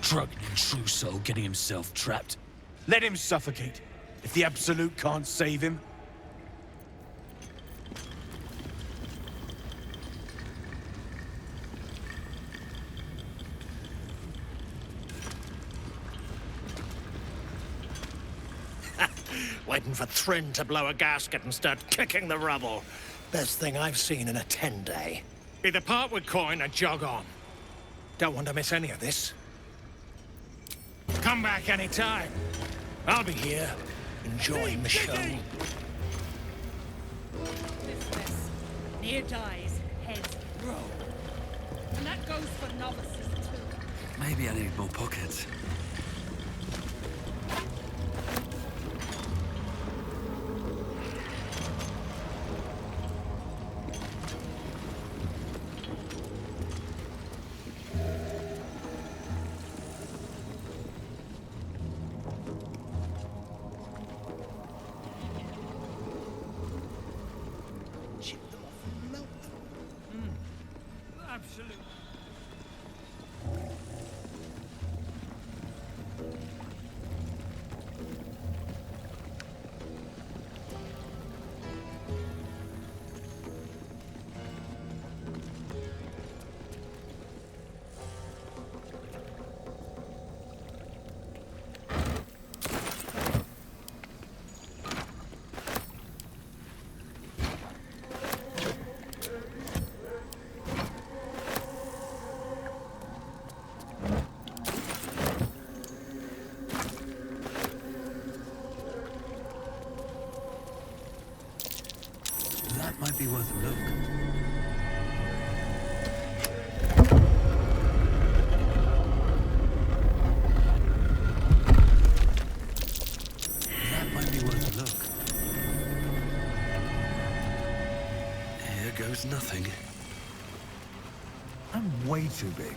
Drunken and true soul getting himself trapped. Let him suffocate. If the Absolute can't save him. Waiting for Thryn to blow a gasket and start kicking the rubble. Best thing I've seen in a 10-day. Either part with coin or jog on. Don't want to miss any of this. Come back anytime. I'll be here, enjoying the show. Nere dies, heads roll. And that goes for novices too. Maybe I need more pockets. Absolutely. That might be worth a look. That might be worth a look. Here goes nothing. I'm way too big.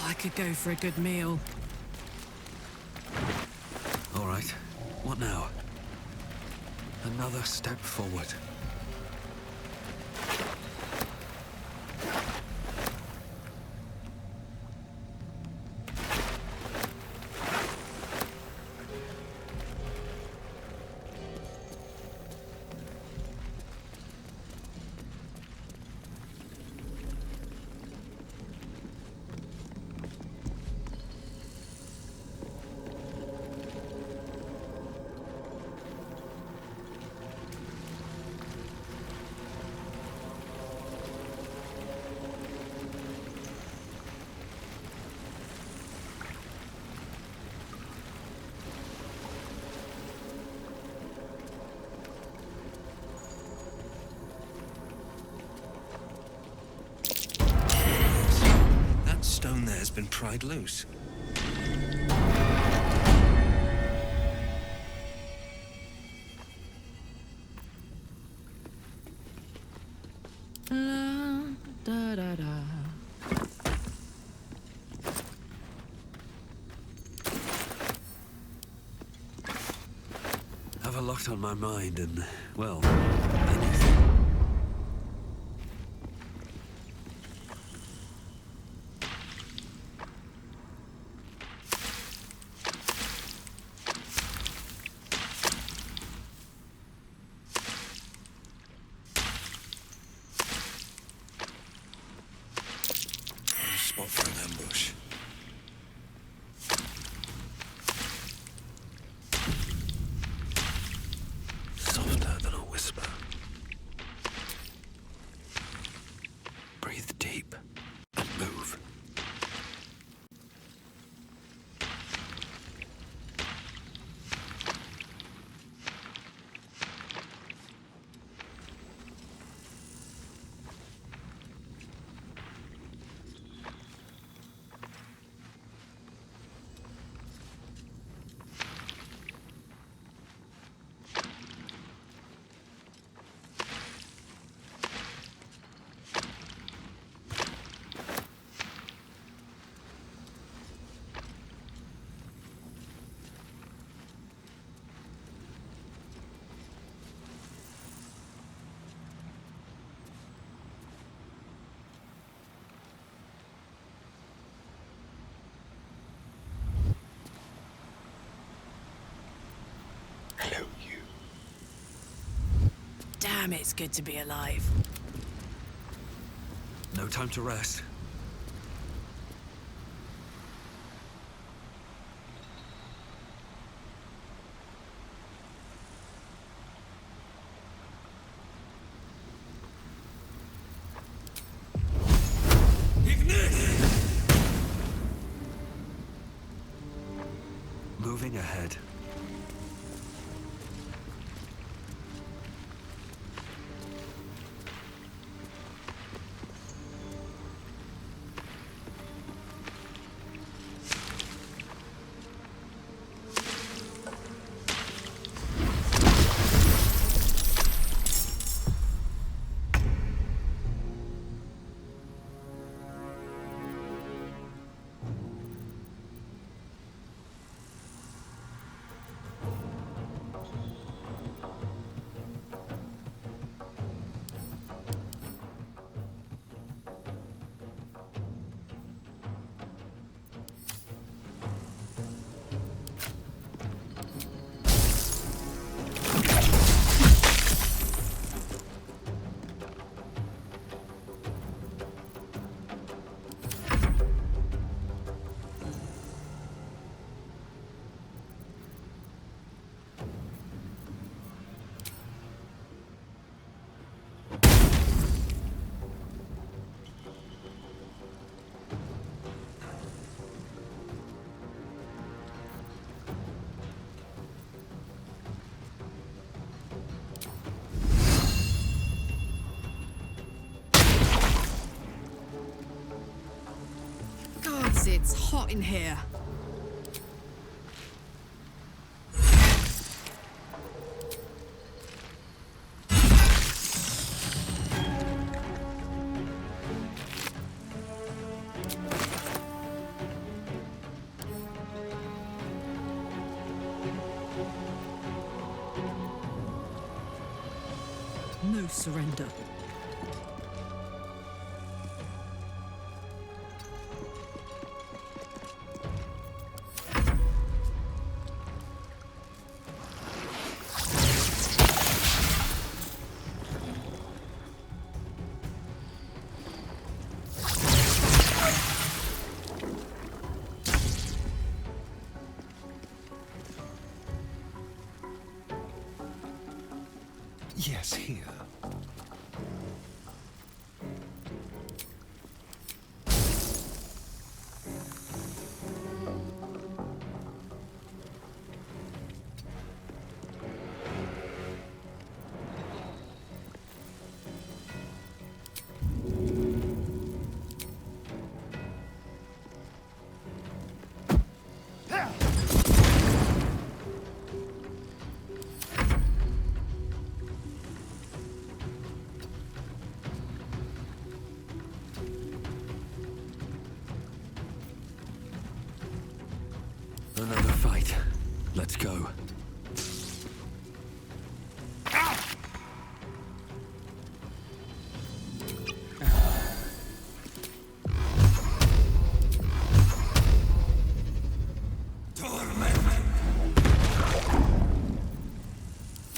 I could go for a good meal. All right. What now? Another step forward. Stone there has been pried loose. Da, da, da. Have a lot on my mind and, well, anything. Spot for an ambush. Softer than a whisper. Damn, it's good to be alive. No time to rest. Moving ahead. It's hot in here. No surrender. Yes, here. Another fight. Let's go.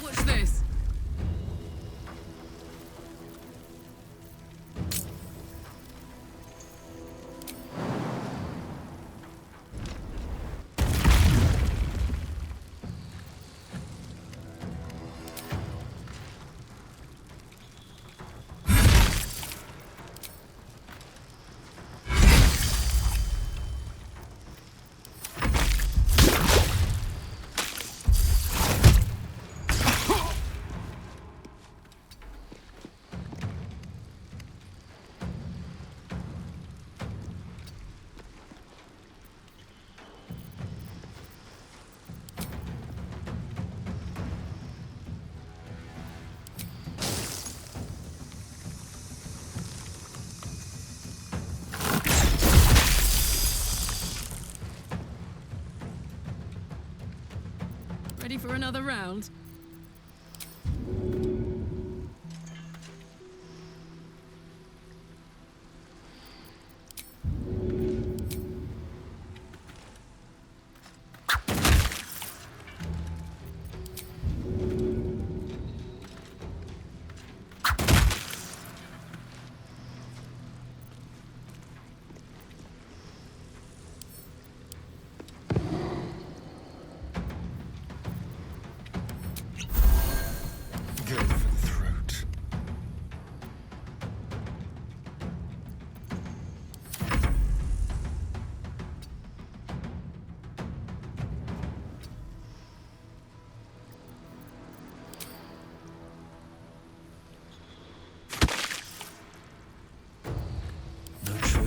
What's this? Ready for another round?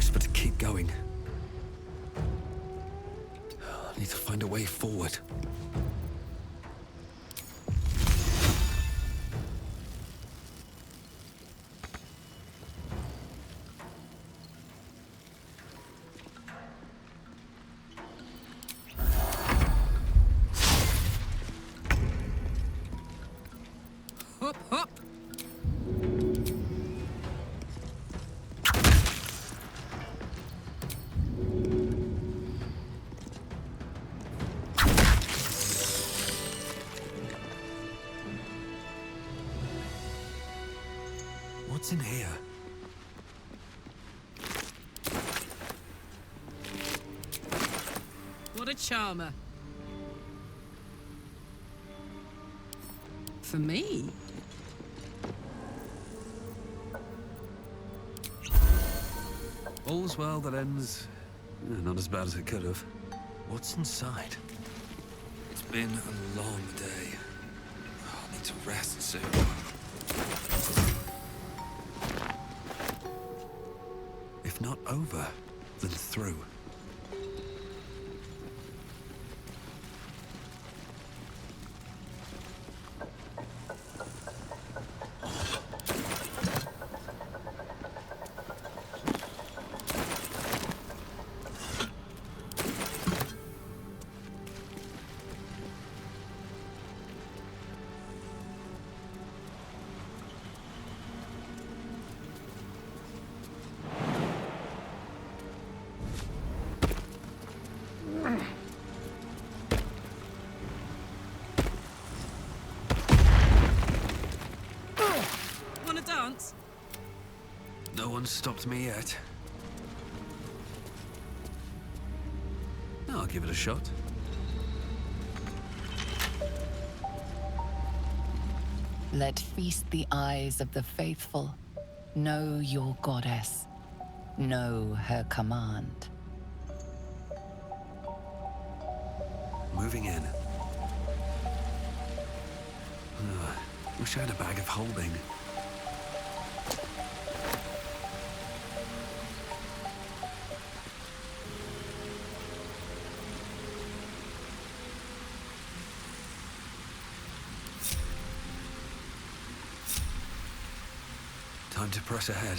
choice but to keep going. I need to find a way forward. Hop, hop! What's in here? What a charmer. For me? All's well that ends... not as bad as it could have. What's inside? It's been a long day. I need to rest soon. If not over, then through. Wanna dance? No one's stopped me yet. I'll give it a shot. Let feast the eyes of the faithful. Know your goddess. Know her command. Moving in. Wish I had a bag of holding. Time to press ahead.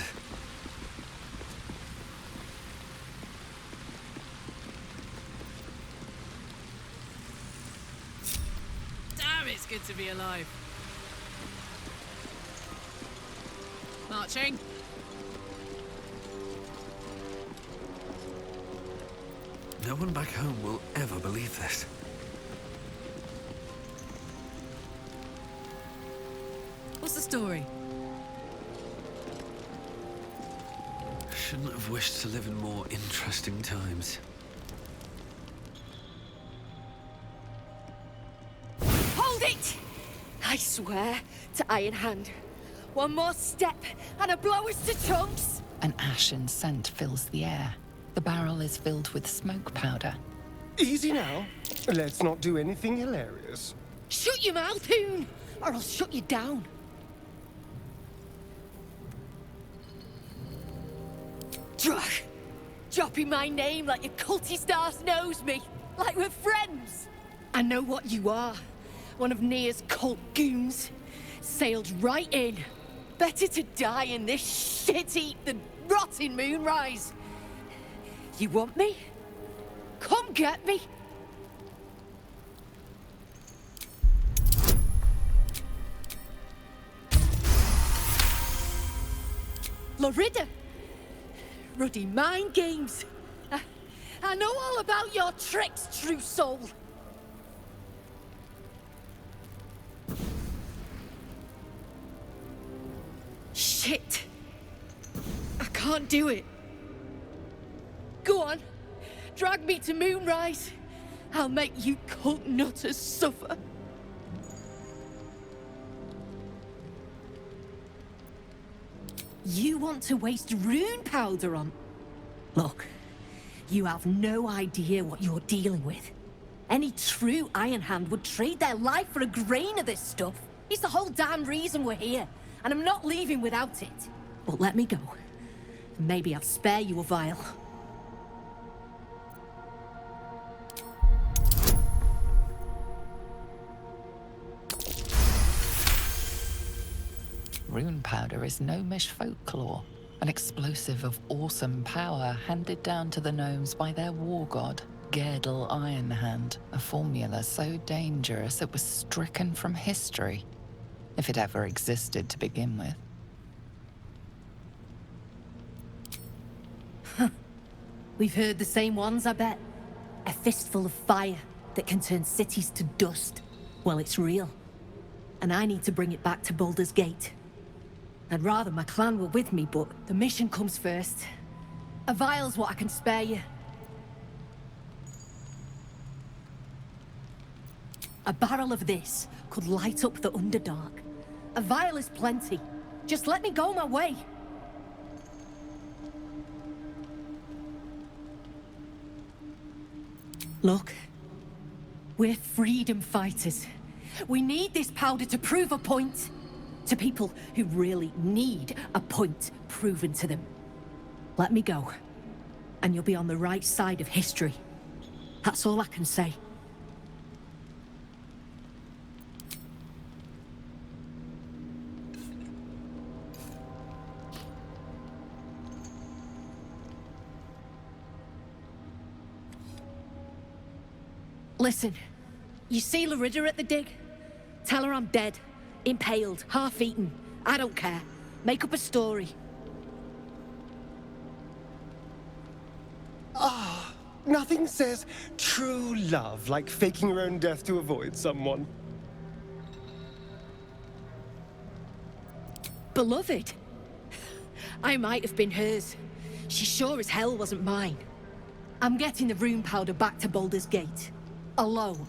Damn, it's good to be alive. Marching. No one back home will ever believe this. What's the story? Shouldn't have wished to live in more interesting times. Hold it! I swear to Iron Hand. One more step, and a blow us to chunks! An ashen scent fills the air. The barrel is filled with smoke powder. Easy now. Let's not do anything hilarious. Shut your mouth, Hoon, or I'll shut you down. Drug! Dropping my name like your cultist ass knows me. Like we're friends. I know what you are. One of Nere's cult goons. Sailed right in. Better to die in this shit heap than rot in Moonrise. You want me? Come get me. Lorida. Ruddy mind games. I know all about your tricks, true soul. Shit. I can't do it. Go on. Drag me to Moonrise. I'll make you cult nutters suffer. You want to waste rune powder on... Look, you have no idea what you're dealing with. Any true Iron Hand would trade their life for a grain of this stuff. It's the whole damn reason we're here, and I'm not leaving without it. But let me go. Maybe I'll spare you a vial. Rune powder is gnomish folklore, an explosive of awesome power handed down to the gnomes by their war god, Gerdel Ironhand, a formula so dangerous it was stricken from history, if it ever existed to begin with. We've heard the same ones, I bet. A fistful of fire that can turn cities to dust. Well, it's real. And I need to bring it back to Baldur's Gate. I'd rather my clan were with me, but the mission comes first. A vial's what I can spare you. A barrel of this could light up the Underdark. A vial is plenty. Just let me go my way. Look, we're freedom fighters. We need this powder to prove a point. To people who really need a point proven to them. Let me go, and you'll be on the right side of history. That's all I can say. Listen, you see Larida at the dig? Tell her I'm dead, impaled, half-eaten. I don't care. Make up a story. Nothing says true love like faking your own death to avoid someone. Beloved? I might have been hers. She sure as hell wasn't mine. I'm getting the rune powder back to Baldur's Gate. Alone.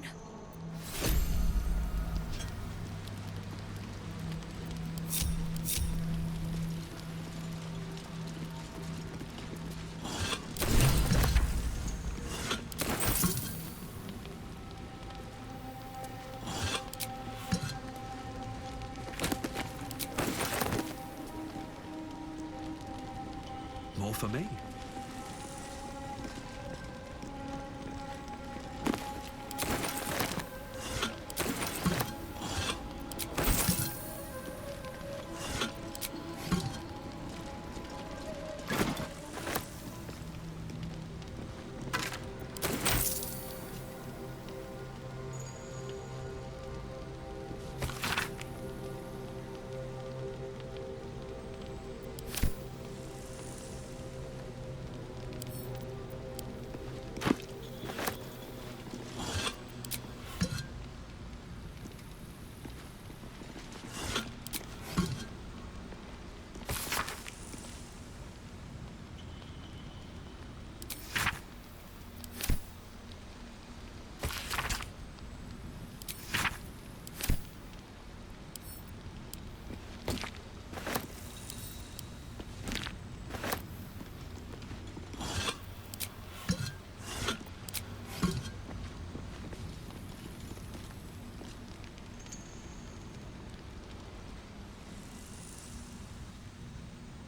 More for me.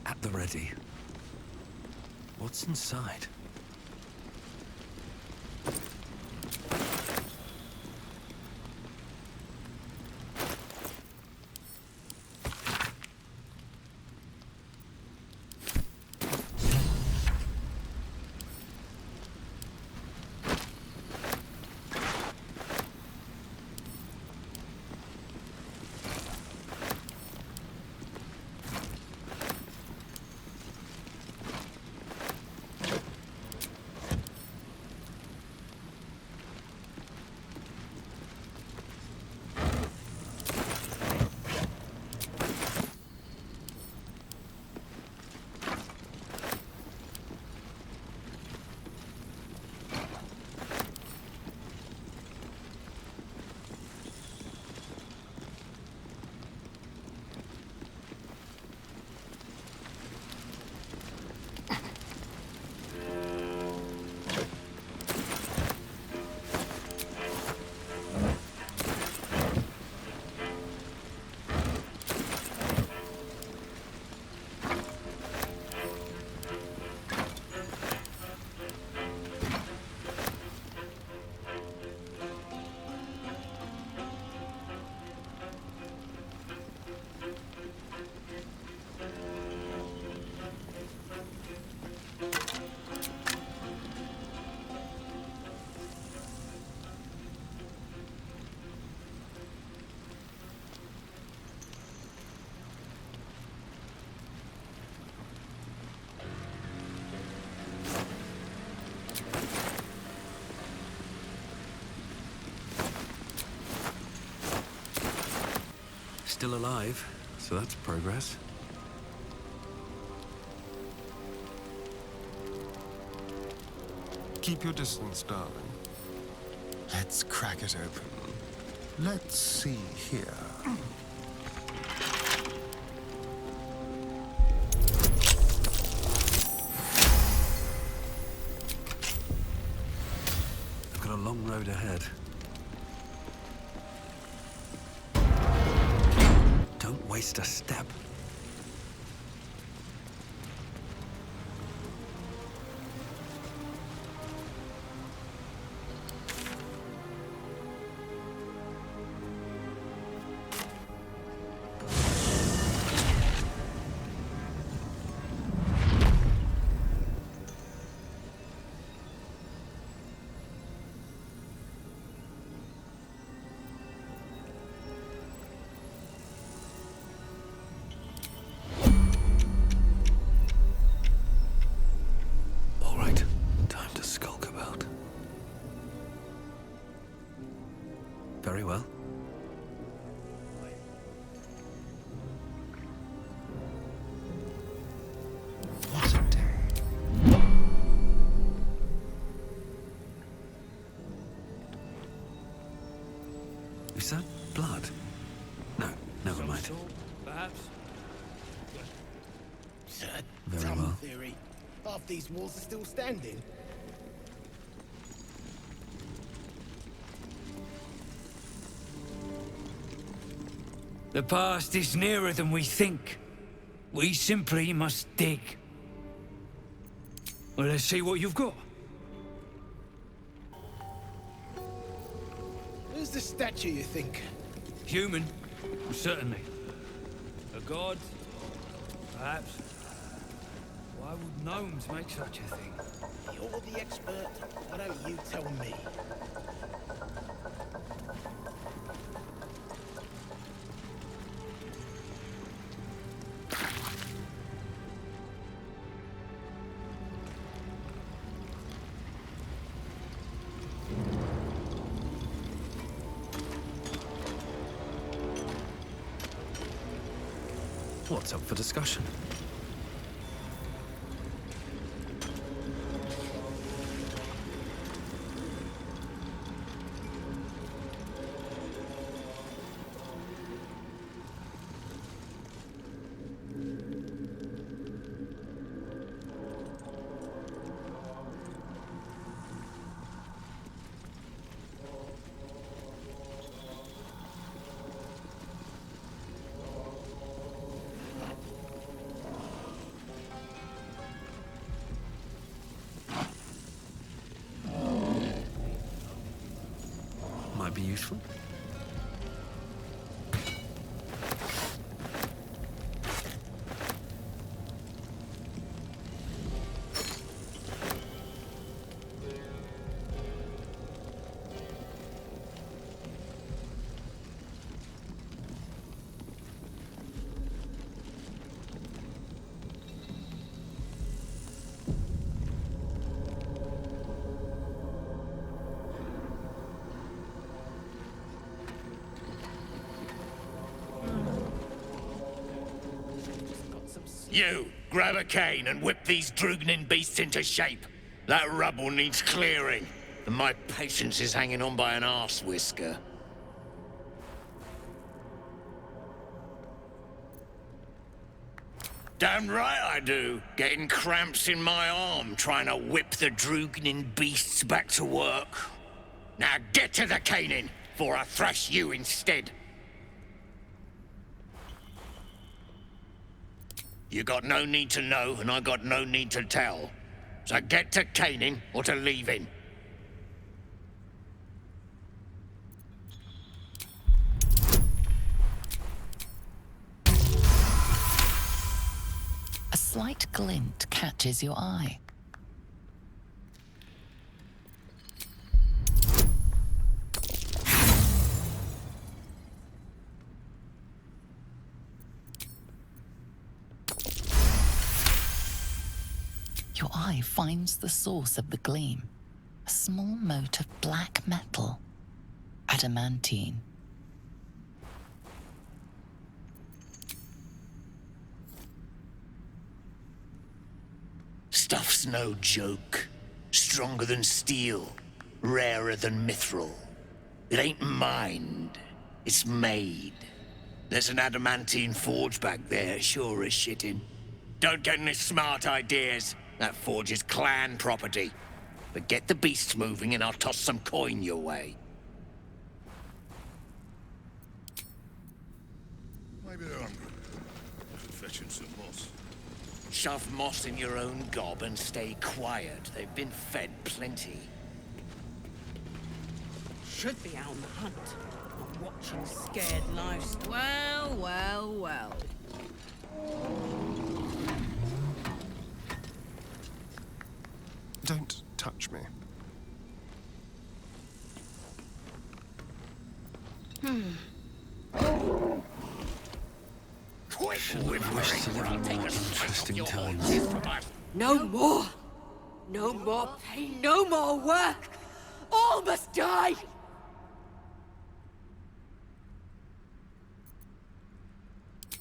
At the ready. What's inside? still alive, so that's progress. Keep your distance, darling. Let's crack it open. Let's see here. I've got a long road ahead. Don't waste a step. All right, time to skulk about. Very well. What a day. Is that blood? No, never mind. Perhaps. Very Dumb well. theory. Half these walls are still standing. The past is nearer than we think. We simply must dig. Well, let's see what you've got. Who's the statue, you think? Human, certainly. A god, perhaps. Why would gnomes make such a thing? You're the expert. Why don't you tell me? What's up for discussion? Might be useful. You, grab a cane and whip these Drugnin beasts into shape. That rubble needs clearing, and my patience is hanging on by an arse whisker. Damn right I do. Getting cramps in my arm trying to whip the Drugnin beasts back to work. Now get to the caning, before I thrash you instead. You got no need to know, and I got no need to tell. So get to caning or to leaving. A slight glint catches your eye. Your eye finds the source of the gleam. A small mote of black metal. Adamantine. stuff's no joke. Stronger than steel, rarer than mithril. It ain't mined, it's made. There's an adamantine forge back there, sure as shitting. Don't get any smart ideas. That forge is clan property. But get the beasts moving and I'll toss some coin your way. Maybe they're hungry. Fetching some moss. Shove moss in your own gob and stay quiet. They've been fed plenty. Should be out on the hunt, not watching scared livestock. Well, well, well. Don't touch me. Quick, Wish to live in more interesting times. No more! No more pain, no more work! All must die!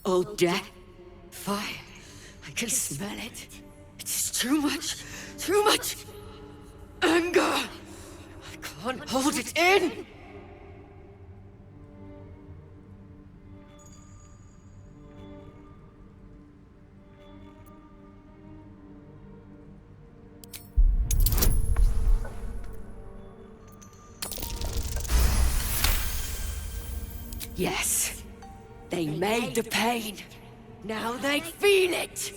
Oh, death, fire, I can smell it. It's too much anger! I can't hold it in! Yes, they made the pain. Now they feel it!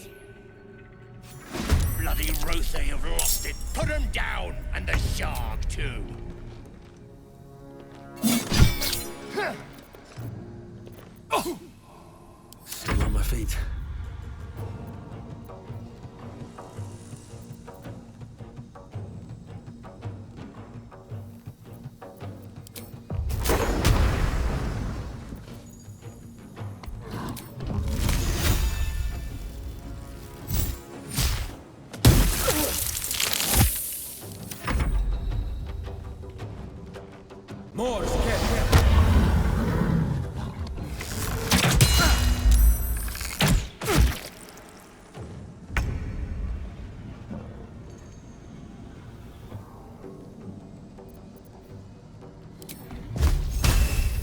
Bloody Rothe have lost it. Put them down, and the shark too. Still on my feet. More scared.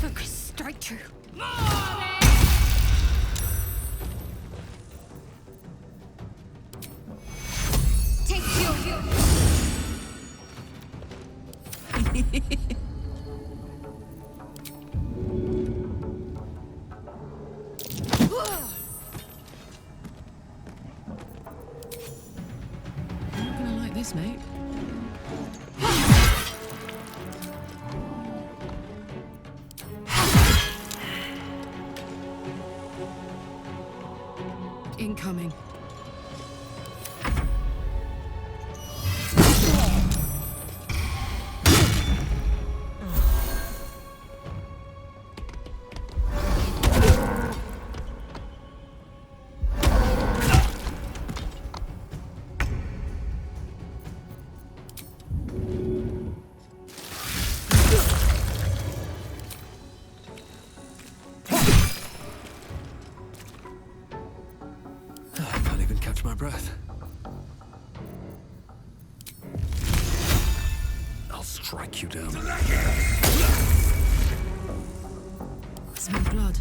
Focus, strike true. Take you! You're not gonna like this, mate. Incoming. I can't even catch my breath. I'll strike you down. Smell blood.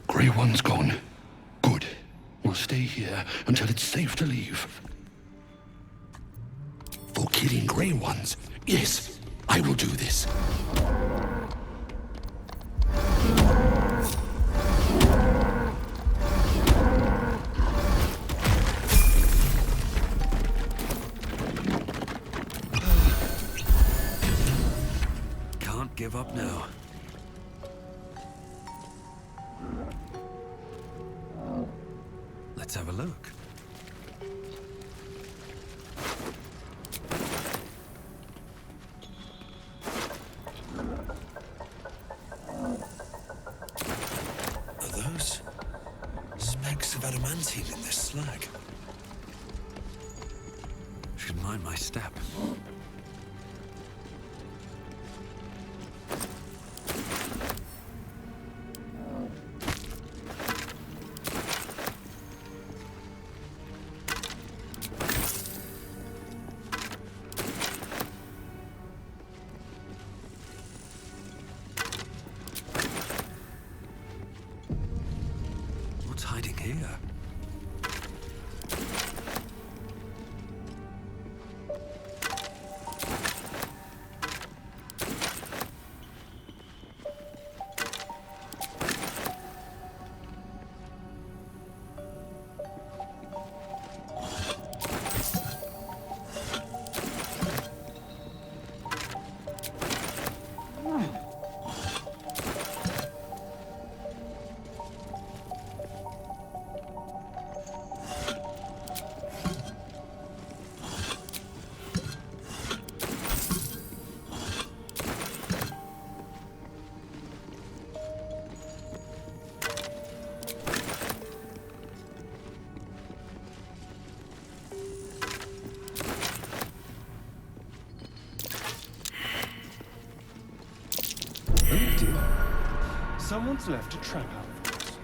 Grey One's gone. Good. We'll stay here until it's safe to leave. For killing Grey Ones. Yes, I will do this. Can't give up now. Let's have a look. Are those specks of adamantine in this slag? Should mind my step. Someone's left a trap out for us.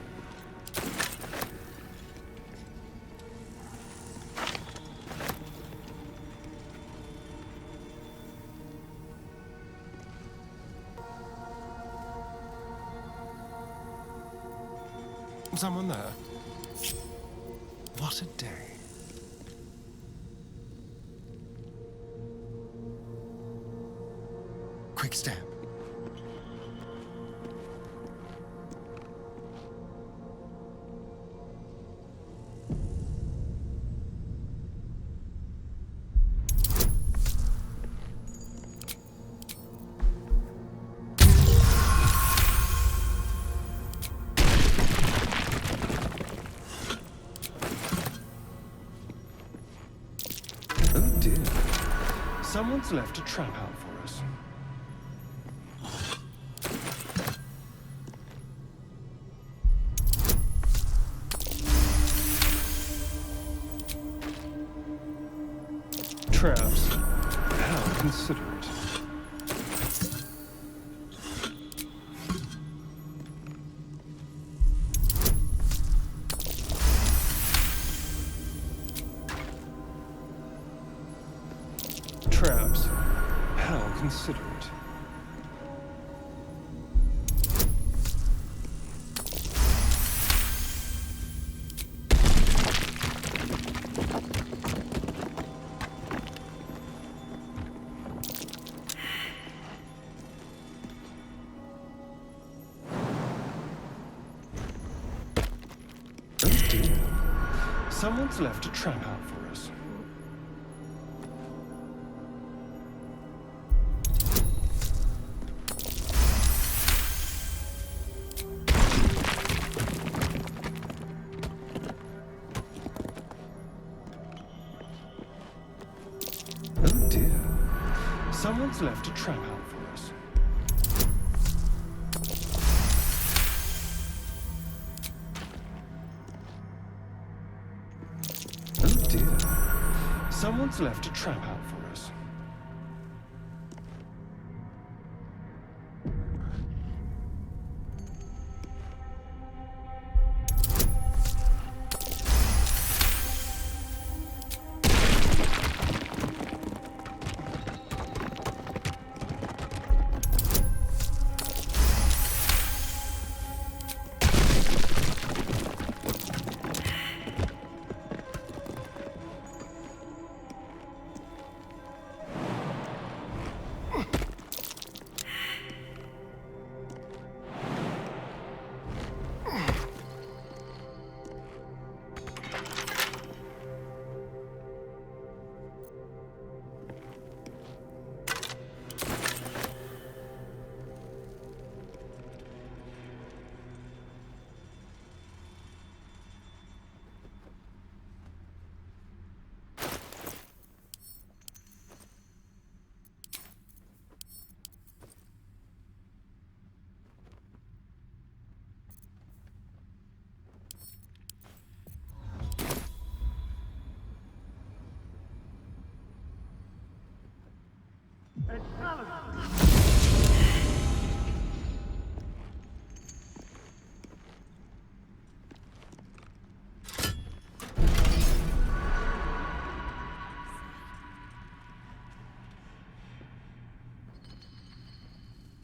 Someone there? What a day. Quick step. Oh dear. Someone's left a trap out for us. Traps. How considerate. Traps. How considerate. Oh dear. Someone's left a trap out for us. Oh dear. Someone's left a trap out for us. Oh dear. Someone's left a trap out for us.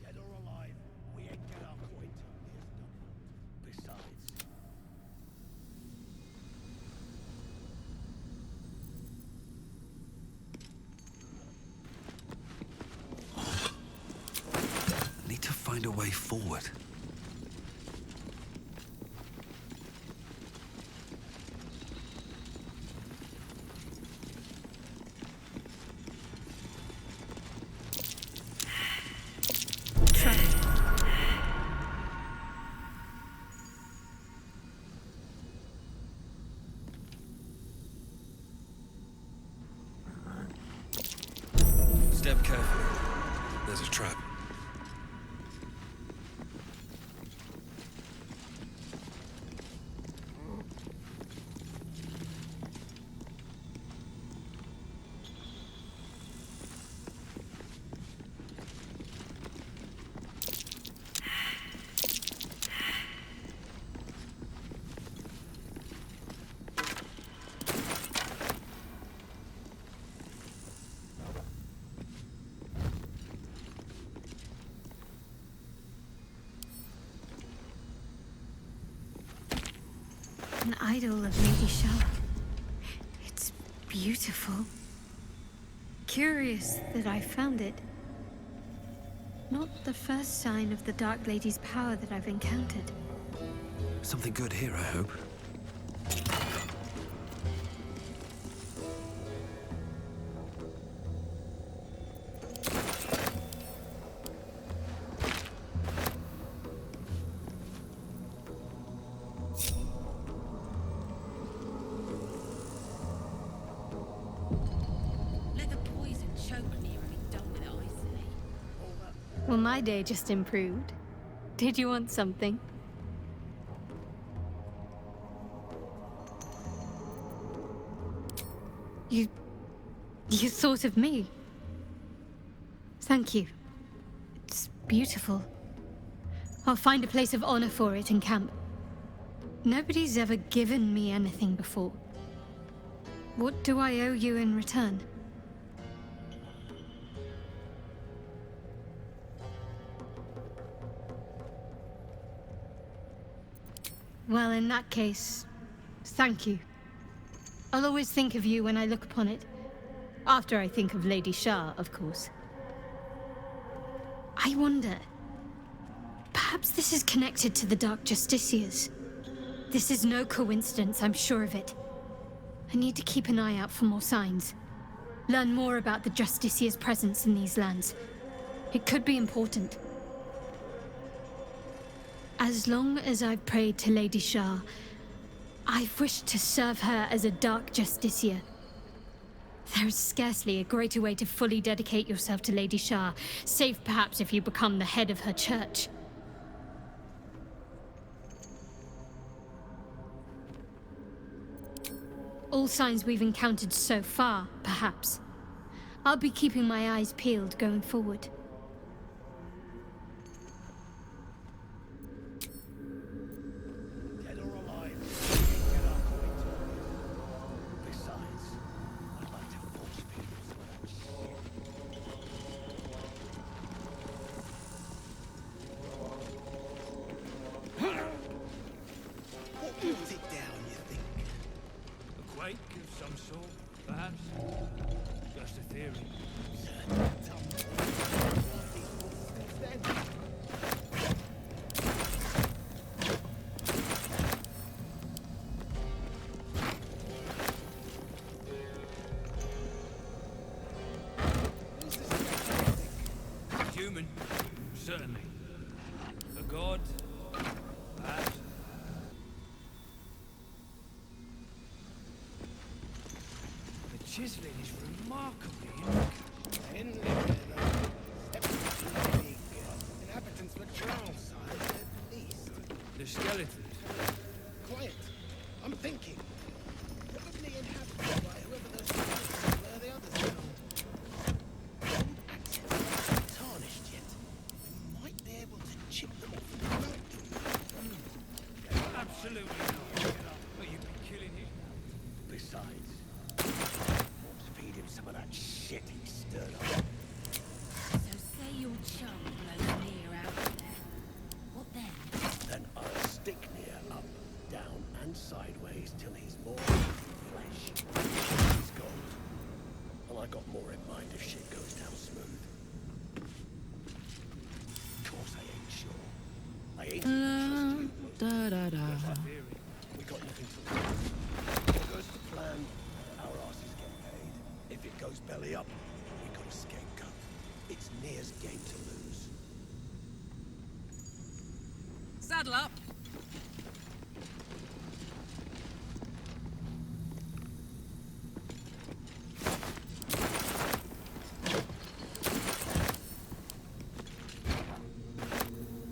Dead or alive, we ain't get our point. Besides, Need to find a way forward. Step carefully. There's a trap. An idol of Lady Shar. It's beautiful. Curious that I found it. Not the first sign of the Dark Lady's power that I've encountered. Something good here, I hope. Let the poison choke Nere and be done with it, I say. Well, my day just improved. Did you want something? You thought of me. Thank you. It's beautiful. I'll find a place of honor for it in camp. Nobody's ever given me anything before. What do I owe you in return? Well, in that case, thank you. I'll always think of you when I look upon it. After I think of Lady Shar, of course. I wonder... perhaps this is connected to the Dark Justiciars. This is no coincidence, I'm sure of it. I need to keep an eye out for more signs. Learn more about the Justiciars' presence in these lands. It could be important. As long as I've prayed to Lady Shar, I've wished to serve her as a Dark Justiciar. There is scarcely a greater way to fully dedicate yourself to Lady Shar, save perhaps if you become the head of her church. All signs we've encountered so far, perhaps. I'll be keeping my eyes peeled going forward. Dead or alive, we get our coin to. Besides, I'd like to force feed some of that shit. What brings it down, you think? A quake of some sort, perhaps? Just a theory. Human, certainly. A god, perhaps. The chiseling is remarkably In there, though. Big. Inhabitants patrol size, at least. the skeletons. Quiet. I'm thinking. Probably inhabited by whoever those skeletons were the others found. Old axes aren't tarnished yet. We might be able to chip them off the mountain. Absolutely not. But you'd be killing him. Besides, let's feed him some of that shit he stirred up. So say your chum blows Nere out there. What then? Then I'll stick Nere up, down, and sideways till he's more flesh. He's gone. And I got more in mind if shit goes down smooth. Of course I ain't sure. I ain't trusting you. We got nothing to lose. If it goes to plan, our asses get paid. If it goes belly up, we got a scapegoat. It's Nere's game to lose. Saddle up.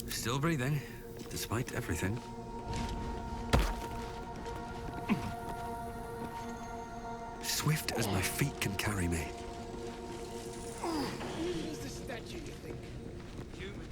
Still breathing, despite everything. Swift as my feet can carry me. Who's the statue, you think? Human.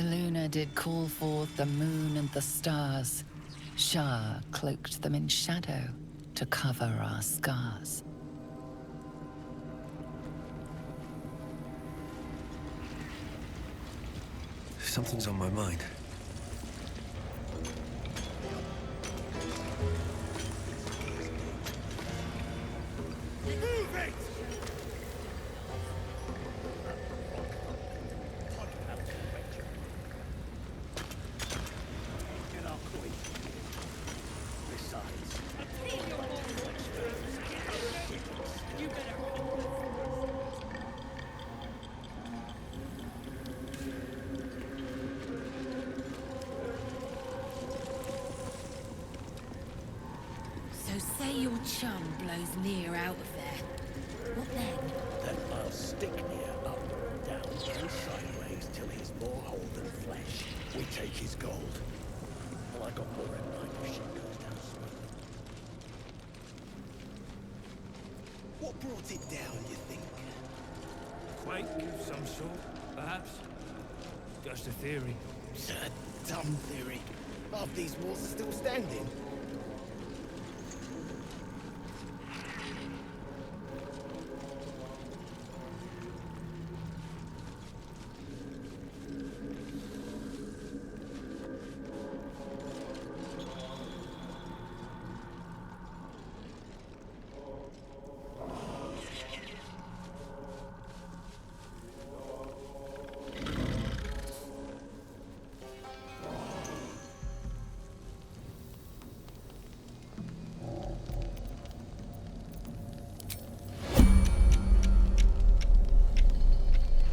Seluna did call forth the moon and the stars. Shar cloaked them in shadow to cover our scars. Something's on my mind. Move it! Get up, quick. Besides, You better. So say your chum blows Nere out of there. What then? then I'll stick Nere up, down, and sideways till he's more whole than flesh. We take his gold. And I got more in mind if shit goes down smooth. What brought it down, you think? Quake of some sort, perhaps? Just a theory. A dumb theory. Half these walls are still standing.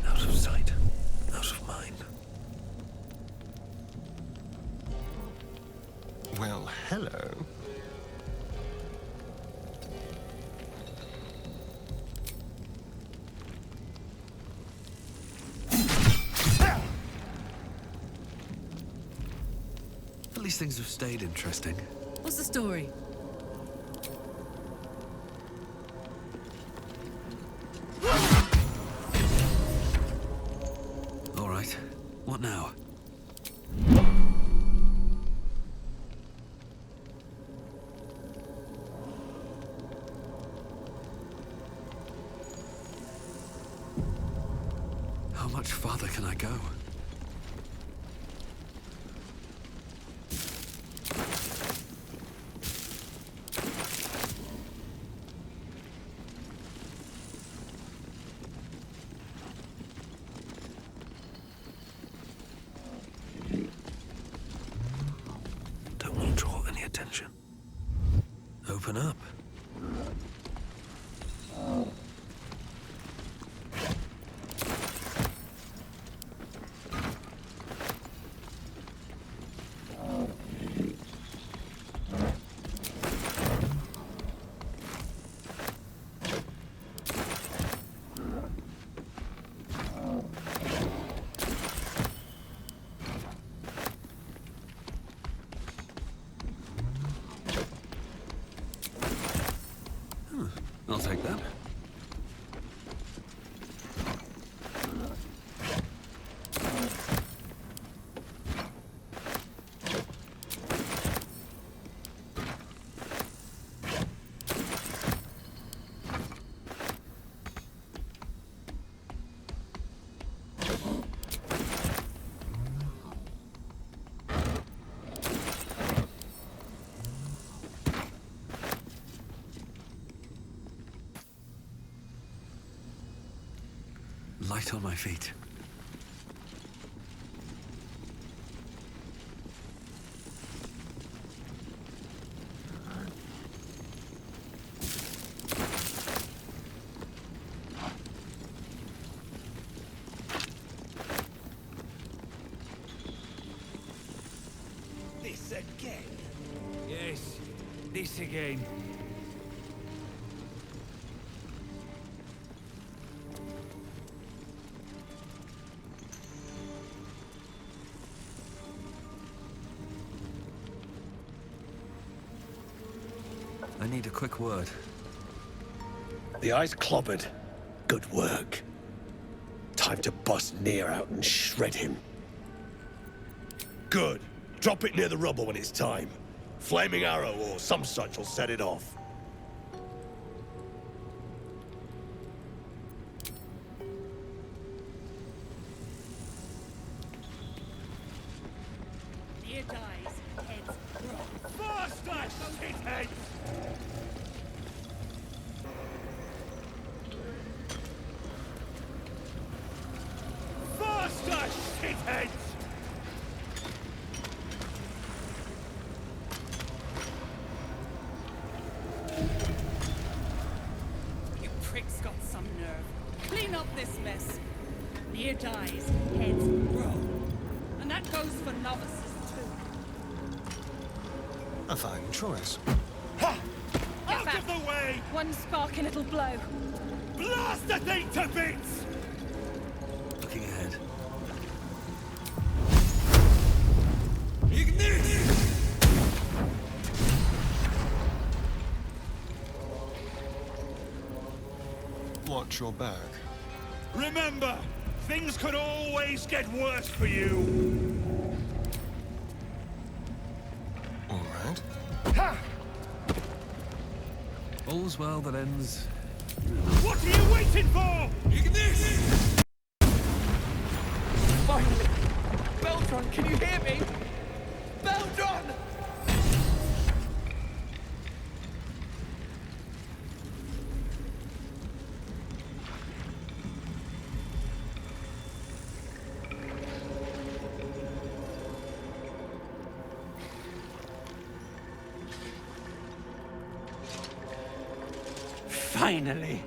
Out of sight, out of mind. Well, hello. At least things have stayed interesting. What's the story? All right. What now? How much farther can I go? Don't want to draw any attention. Open up. I'll take that. Light on my feet. This again? Yes, this again. I need a quick word. The eye's clobbered. Good work. Time to bust Nere out and shred him. Good. Drop it near the rubble when it's time. Flaming arrow or some such will set it off. Nere dies, heads roll. Faster, shitheads! Faster, shitheads! You pricks got some nerve. Clean up this mess. Nere dies, heads roll. And that goes for novices too. A fine choice. Ha! Get Out back. of the way! One spark and it'll blow. Blast the thing to bits! Looking ahead. Watch your back. Remember, things could always get worse for you. All right. Ha! All's well that ends. What are you waiting for? Finally! Baldur, can you hear me? Baldur! Finally!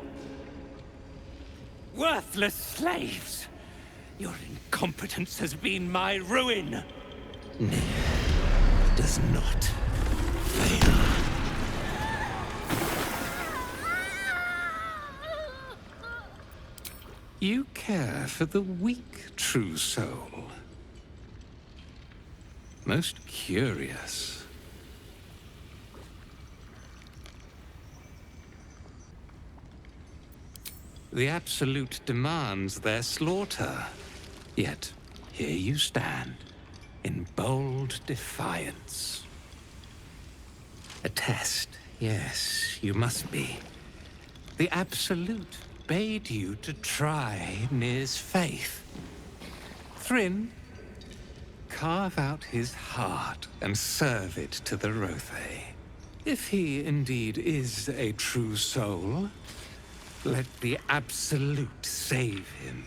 Worthless slaves! Your incompetence has been my ruin! Nere does not fail. You care for the weak, true soul. Most curious. The Absolute demands their slaughter. Yet, here you stand, in bold defiance. A test, yes, you must be. The Absolute bade you to try Nere's faith. Thryn, carve out his heart and serve it to the Rothe. If he indeed is a true soul, let the Absolute save him.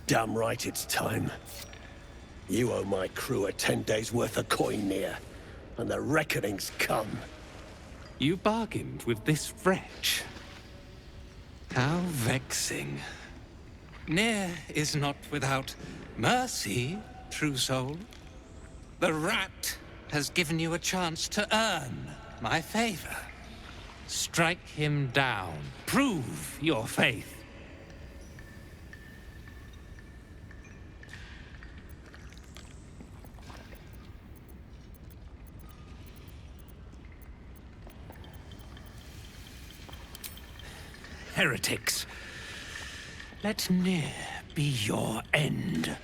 Damn right it's time. You owe my crew a 10 days' worth of coin, Nere, and the reckoning's come. You bargained with this wretch. How vexing. Nere is not without mercy, true soul. The rat has given you a chance to earn my favor. Strike him down. Prove your faith. Heretics. Let Nere be your end.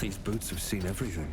These boots have seen everything.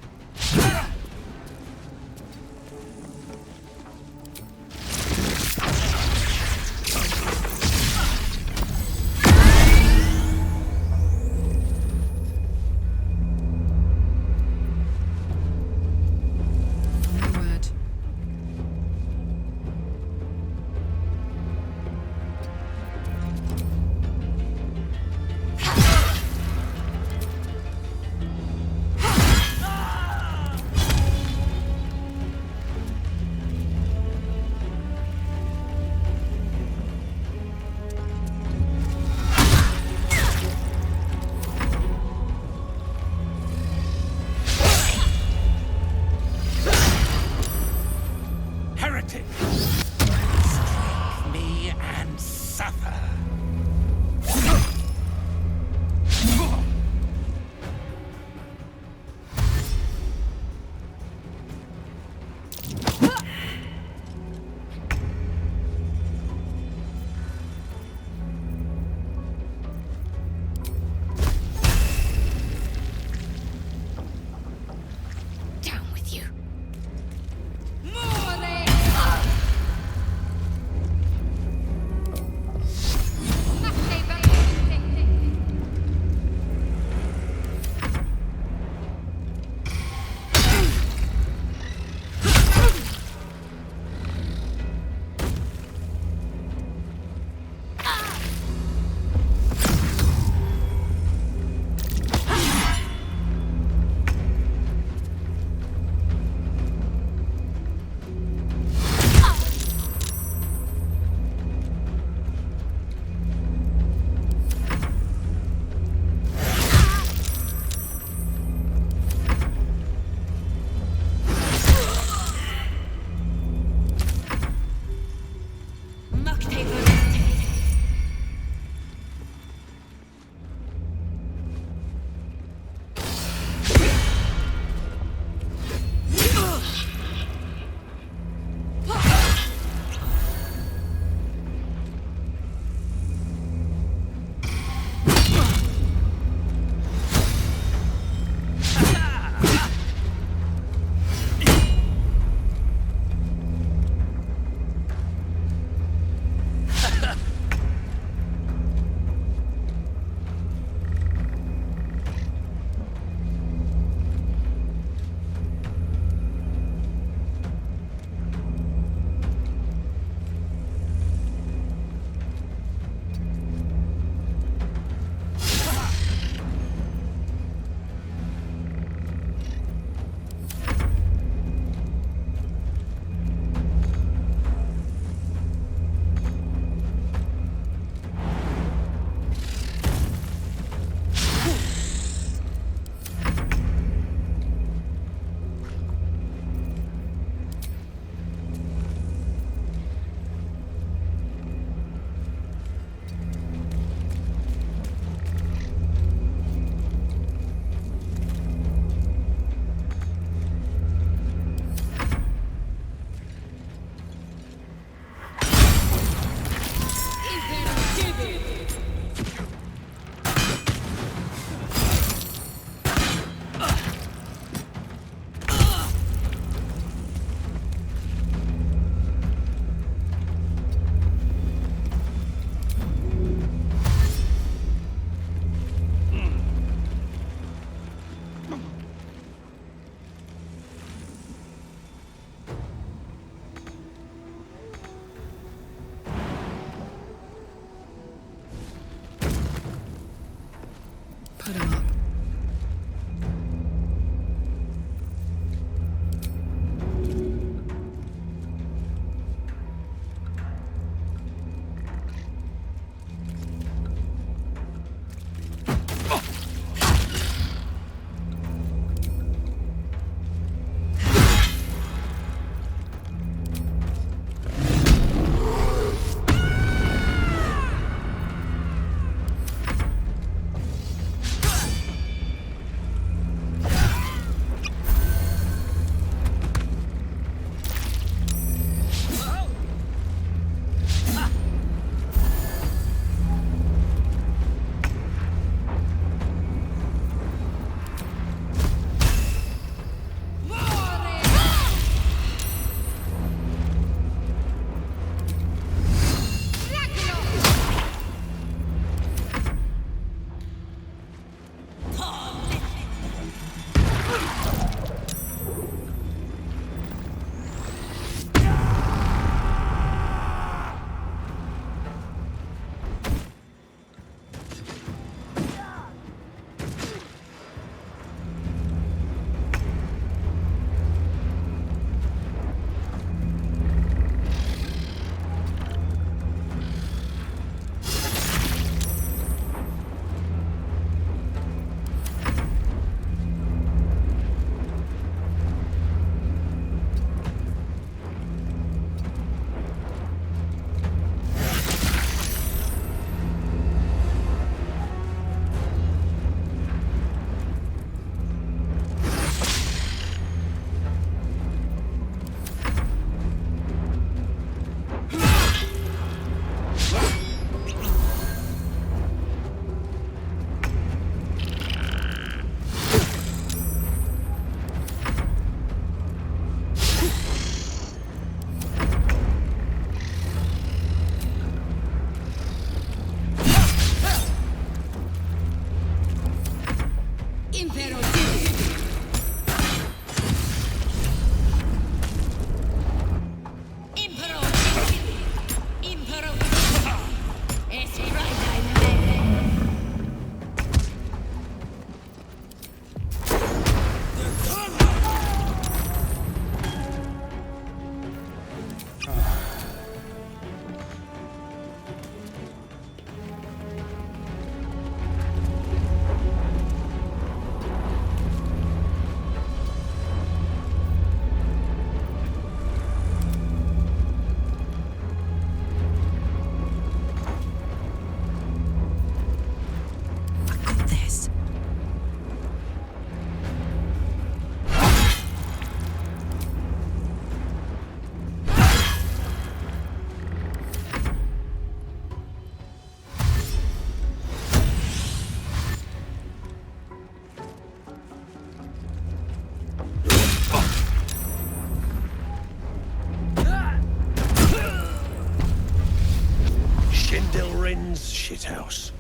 shithouse.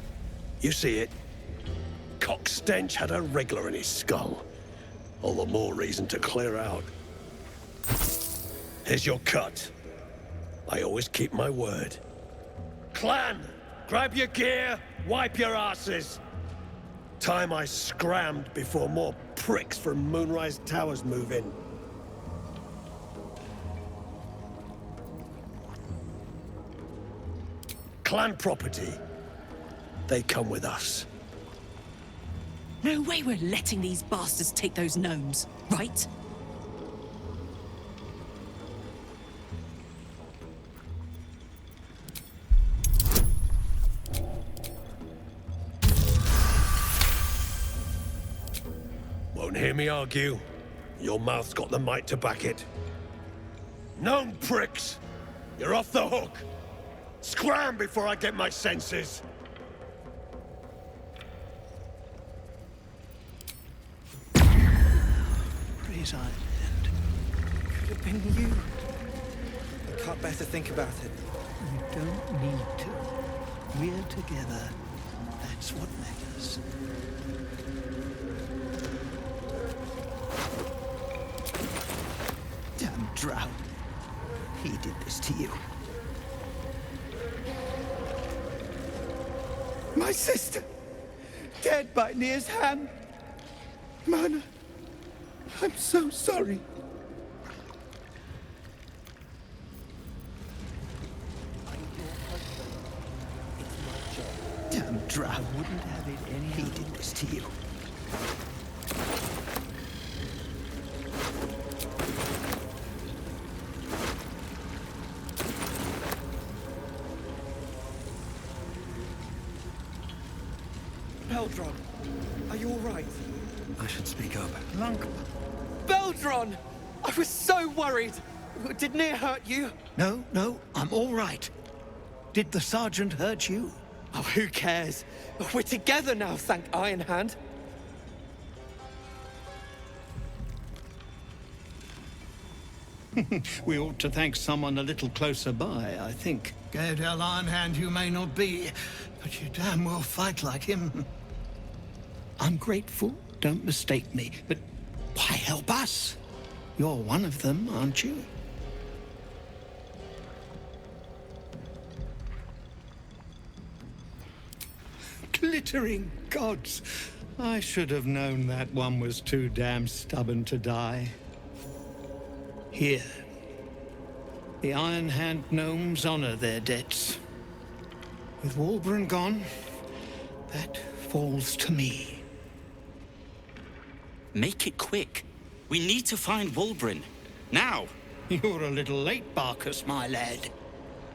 You see it? Cock stench had a wriggler in his skull. All the more reason to clear out. Here's your cut. I always keep my word. Clan, grab your gear, wipe your asses. Time I scrammed before more pricks from Moonrise Towers move in. Clan property. They come with us. No way we're letting these bastards take those gnomes, right? Won't hear me argue. Your mouth's got the might to back it. Gnome pricks! You're off the hook! Scram before I get my senses! Praise Ireland. Could have been you. I can't bear to think about it. You don't need to. We're together. That's what matters. Damn drow. He did this to you. My sister! Dead by Nere's hand! Mana, I'm so sorry. Damn drow. I wouldn't have it any He did this to you. Baldur, are you all right? I should speak up. Lunk. Baldur! I was so worried. Did Nere hurt you? No, I'm all right. Did the sergeant hurt you? Oh, who cares? We're together now, thank Iron Hand. We ought to thank someone a little closer by, I think. Gaedel Iron Hand you may not be, but you damn well fight like him. I'm grateful, don't mistake me, but why help us? You're one of them, aren't you? Glittering gods! I should have known that one was too damn stubborn to die. Here. The Iron Hand gnomes honor their debts. With Wulbren gone, that falls to me. Make it quick. We need to find Wulbren. Now! You're a little late, Barkus, my lad.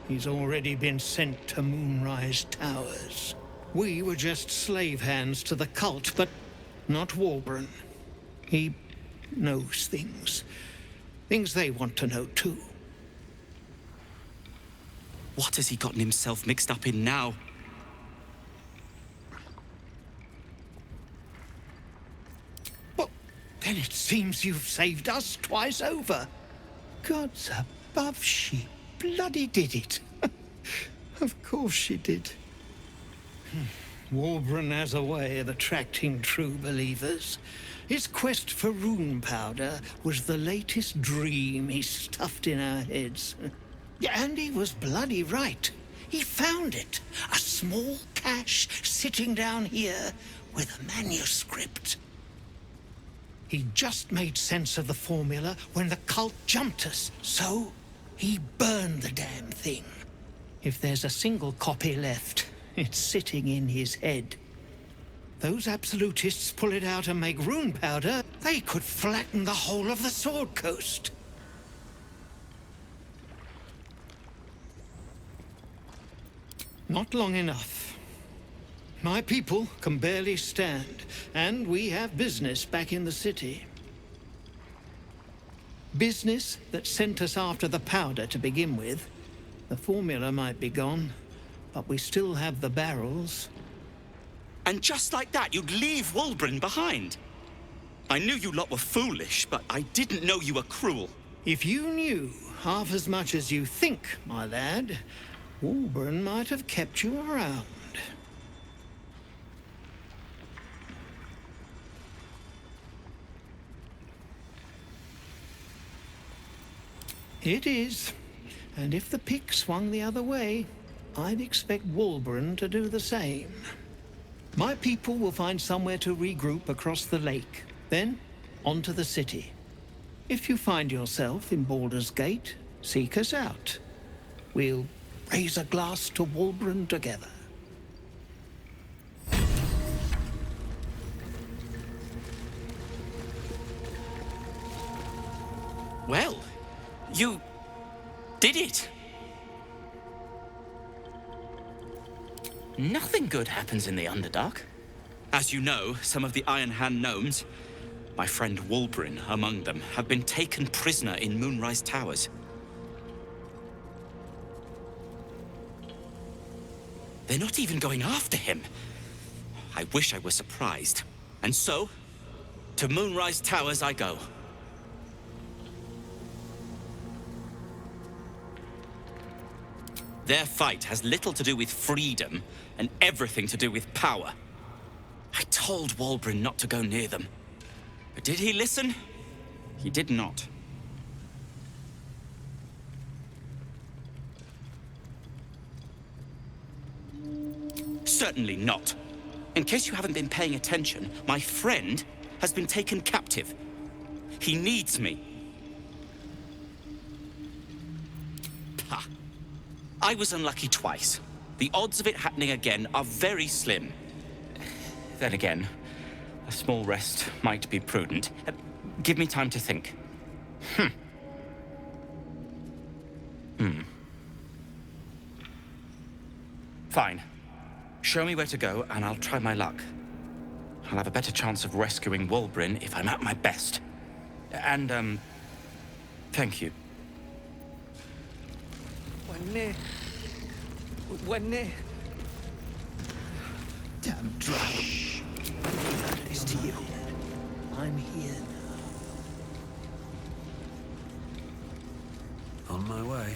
He's already been sent to Moonrise Towers. We were just slave hands to the cult, but not Wulbren. He knows things. Things they want to know, too. What has he gotten himself mixed up in now? Well, then it seems you've saved us twice over. Gods above, she bloody did it. Of course she did. Wulbren has a way of attracting true believers. His quest for rune powder was the latest dream he stuffed in our heads. Yeah, and he was bloody right. He found it. A small cache sitting down here with a manuscript. He just made sense of the formula when the cult jumped us, so he burned the damn thing. If there's a single copy left, it's sitting in his head. Those absolutists pull it out and make rune powder, they could flatten the whole of the Sword Coast. Not long enough. My people can barely stand, and we have business back in the city. Business that sent us after the powder to begin with. The formula might be gone, but we still have the barrels. And just like that, you'd leave Wulbren behind. I knew you lot were foolish, but I didn't know you were cruel. If you knew half as much as you think, my lad, Wulbren might have kept you around. It is. And if the pick swung the other way, I'd expect Walburn to do the same. My people will find somewhere to regroup across the lake. Then, on to the city. If you find yourself in Baldur's Gate, seek us out. We'll raise a glass to Walburn together. Well, you did it. Nothing good happens in the Underdark. As you know, some of the Iron Hand gnomes, my friend Walburn among them, have been taken prisoner in Moonrise Towers. They're not even going after him. I wish I were surprised. And so, to Moonrise Towers I go. Their fight has little to do with freedom and everything to do with power. I told Walburn not to go near them. But did he listen? He did not. Certainly not. In case you haven't been paying attention, my friend has been taken captive. He needs me. Ha! I was unlucky twice. The odds of it happening again are very slim. Then again, a small rest might be prudent. Give me time to think. Fine. Show me where to go, and I'll try my luck. I'll have a better chance of rescuing Walburn if I'm at my best. And, thank you. When Nere... Damn drone. It's to you. I'm here now. On my way.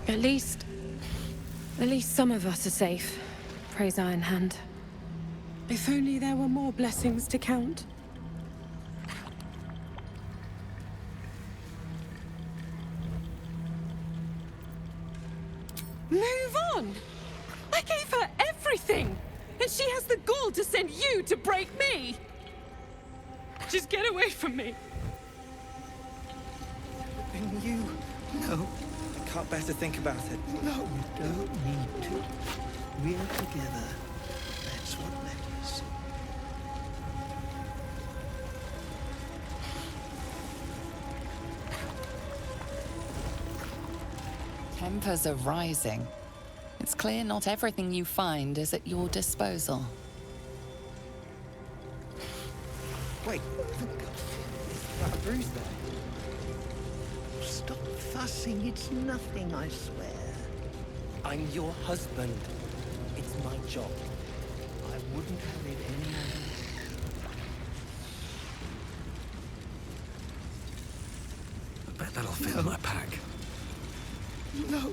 At least some of us are safe. Praise Iron Hand. If only there were more blessings to count. Move on! I gave her everything! And she has the gall to send you to break me! Just get away from me! And you... No, I can't bear to think about it. No, you don't need to. We're together. That's what matters. Tempers are rising. It's clear not everything you find is at your disposal. Wait, is Bruce there? Stop fussing. It's nothing, I swear. I'm your husband. It's my job. I wouldn't have it any other way. I bet that'll fill my pack. No.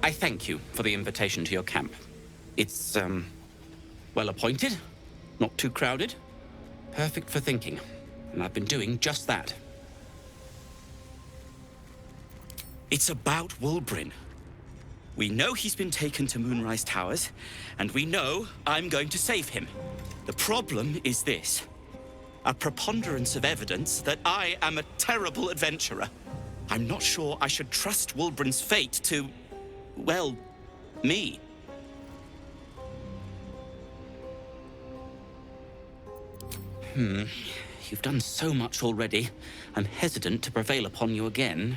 I thank you for the invitation to your camp. It's, well appointed, not too crowded, perfect for thinking, and I've been doing just that. It's about Wulbren. We know he's been taken to Moonrise Towers, and we know I'm going to save him. The problem is this. A preponderance of evidence that I am a terrible adventurer. I'm not sure I should trust Wulbren's fate to, well, me. You've done so much already. I'm hesitant to prevail upon you again.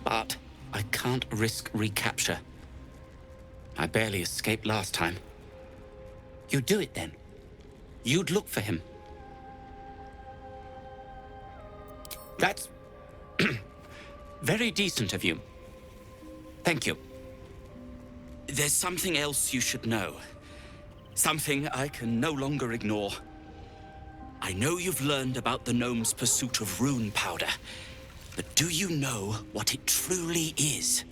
But I can't risk recapture. I barely escaped last time. You'd do it then. You'd look for him. That's very decent of you. Thank you. There's something else you should know. Something I can no longer ignore. I know you've learned about the gnomes' pursuit of rune powder, but do you know what it truly is?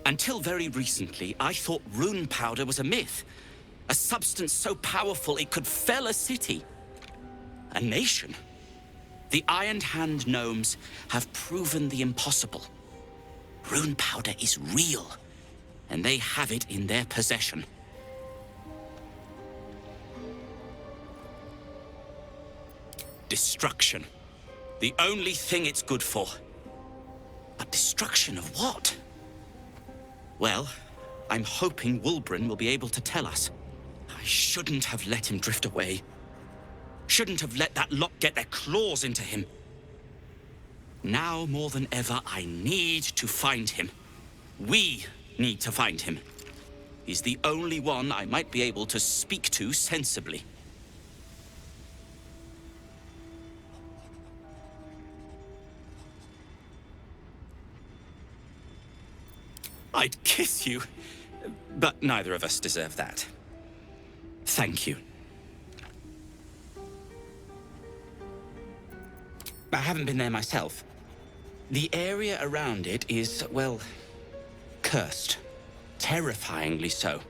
Until very recently, I thought rune powder was a myth. A substance so powerful it could fell a city. A nation. The Iron Hand gnomes have proven the impossible. Rune powder is real, and they have it in their possession. Destruction. The only thing it's good for. But destruction of what? Well, I'm hoping Wulbren will be able to tell us. I shouldn't have let him drift away. Shouldn't have let that lot get their claws into him. Now more than ever, I need to find him. We need to find him. He's the only one I might be able to speak to sensibly. I'd kiss you, but neither of us deserve that. Thank you. I haven't been there myself. The area around it is, well, cursed. Terrifyingly so.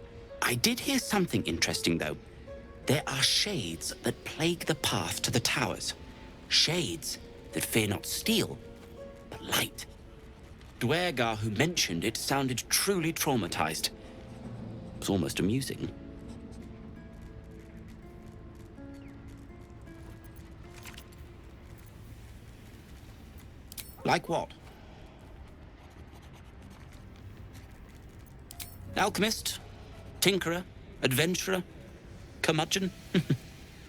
I did hear something interesting, though. There are shades that plague the path to the towers. Shades that fear not steel, but light. Dwergar who mentioned it sounded truly traumatized. It was almost amusing. Like what? Alchemist, tinkerer, adventurer, curmudgeon.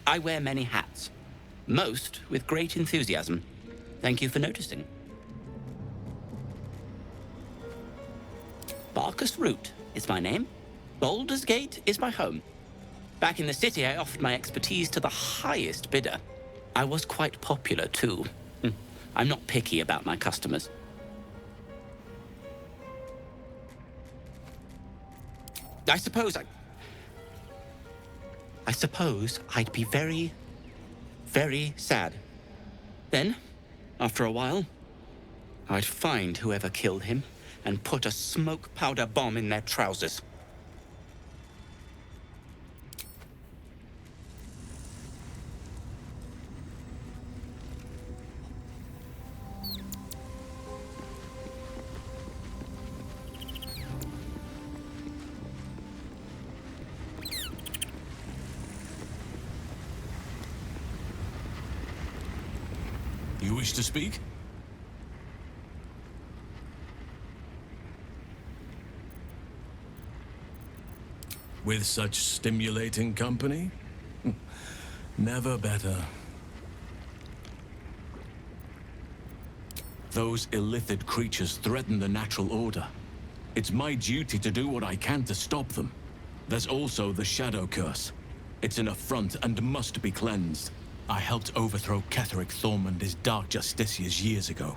I wear many hats, most with great enthusiasm. Thank you for noticing. Barkus Root is my name. Baldur's Gate is my home. Back in the city, I offered my expertise to the highest bidder. I was quite popular, too. I'm not picky about my customers. I suppose I'd be very, very sad. Then, after a while, I'd find whoever killed him and put a smoke powder bomb in their trousers. You wish to speak? With such stimulating company? Never better. Those illithid creatures threaten the natural order. It's my duty to do what I can to stop them. There's also the Shadow Curse. It's an affront and must be cleansed. I helped overthrow Ketheric Thorm and his Dark Justiciars years ago,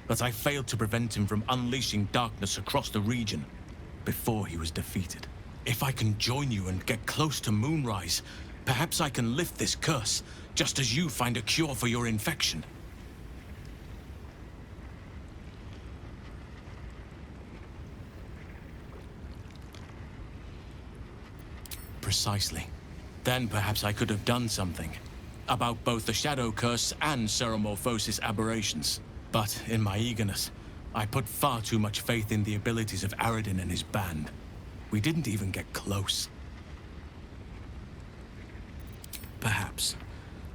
but I failed to prevent him from unleashing darkness across the region before he was defeated. If I can join you and get close to Moonrise, perhaps I can lift this curse, just as you find a cure for your infection. Precisely. Then perhaps I could have done something. about both the Shadow Curse and Ceremorphosis aberrations. But in my eagerness, I put far too much faith in the abilities of Aradin and his band. We didn't even get close. Perhaps.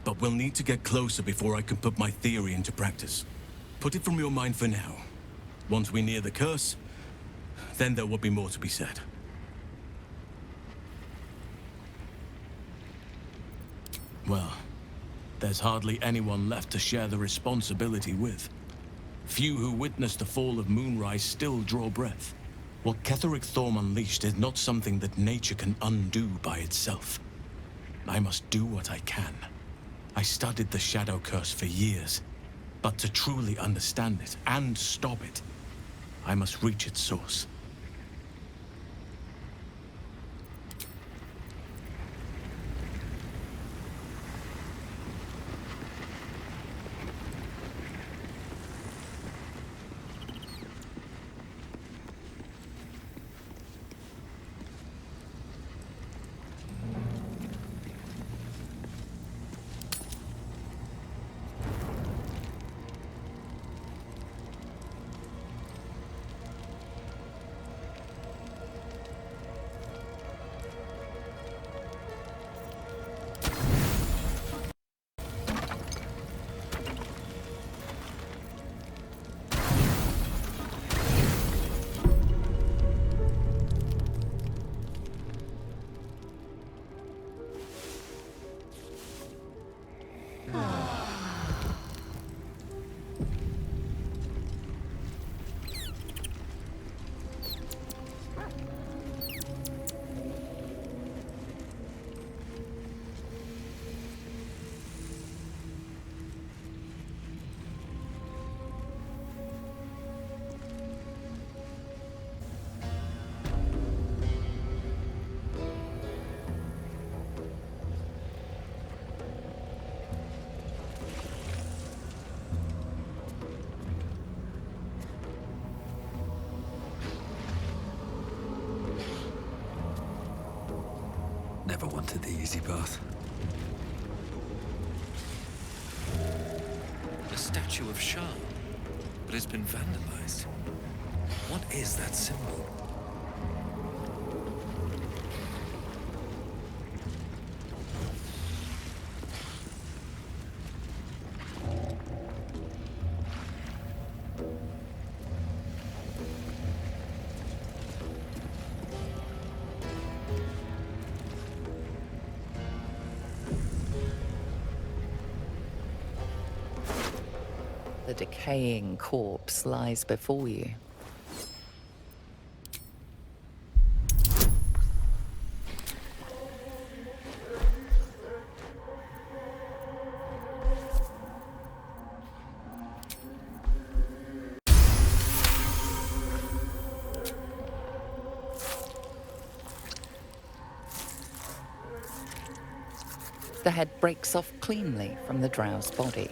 But we'll need to get closer before I can put my theory into practice. Put it from your mind for now. Once we near the curse, then there will be more to be said. Well, there's hardly anyone left to share the responsibility with. Few who witnessed the fall of Moonrise still draw breath. What Ketheric Thorm unleashed is not something that nature can undo by itself. I must do what I can. I studied the Shadow Curse for years, but to truly understand it and stop it, I must reach its source. Never wanted the easy path. A statue of Shar, but it's been vandalized. What is that symbol? The decaying corpse lies before you. The head breaks off cleanly from the drow's body.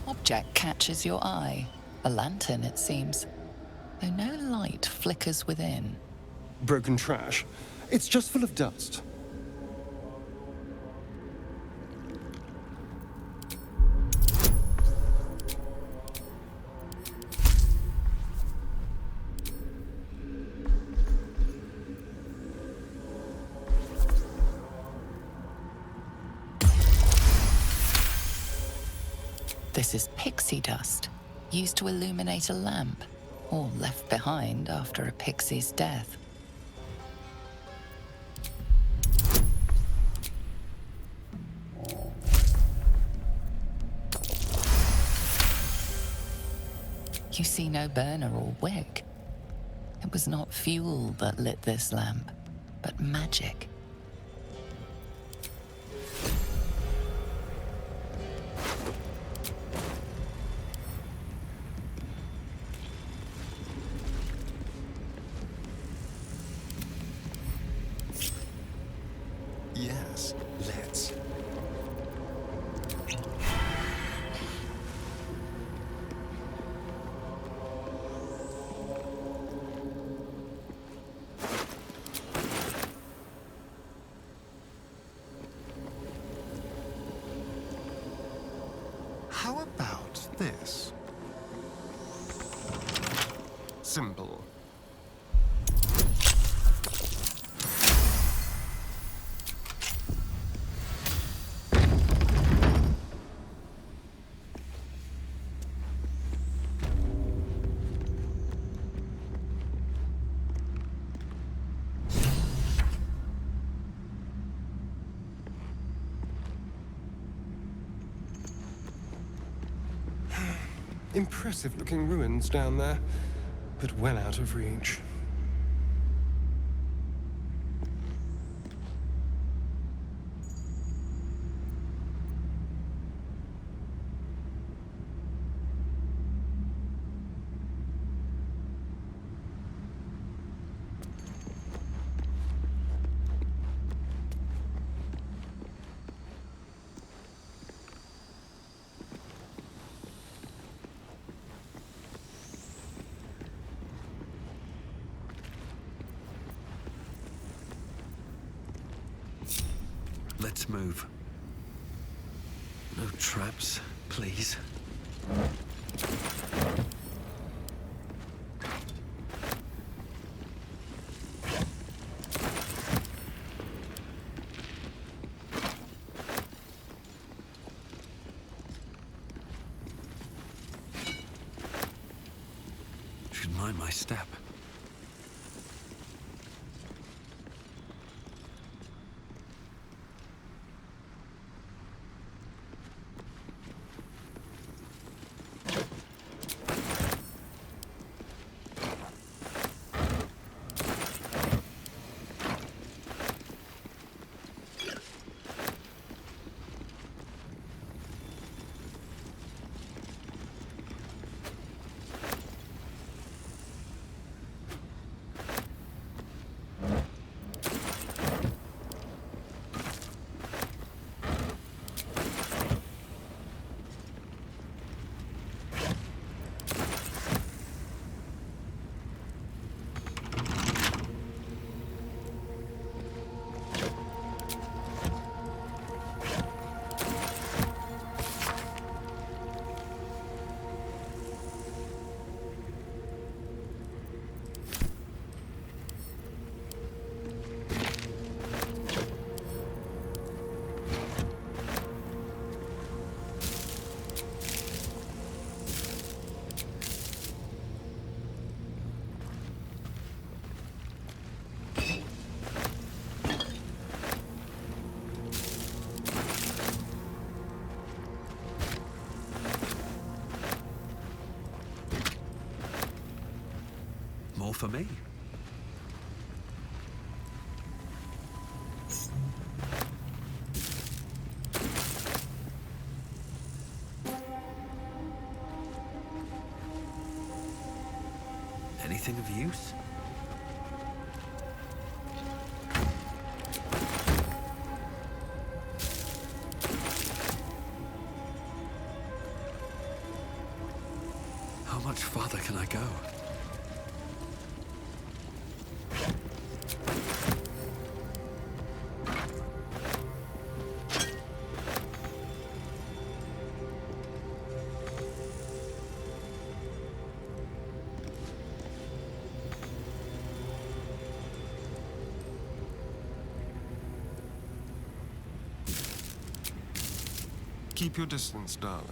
Object catches your eye. A lantern, it seems, though no light flickers within. Broken trash. It's just full of dust. This is pixie dust, used to illuminate a lamp, or left behind after a pixie's death. You see no burner or wick. It was not fuel that lit this lamp, but magic. Yes, let's. How about this? Simple. Impressive-looking ruins down there, but well out of reach. Let's move. No traps, please. Should mind my step. More for me. Anything of use? How much farther can I go? Keep your distance, darling.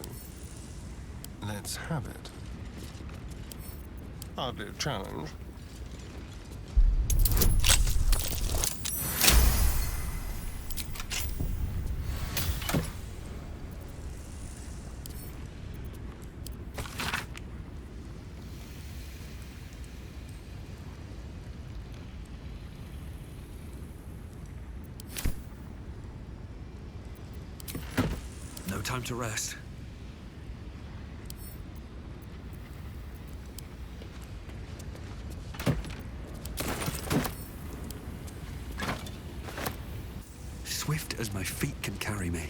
Let's have it. Hardly a challenge. No time to rest. Swift as my feet can carry me.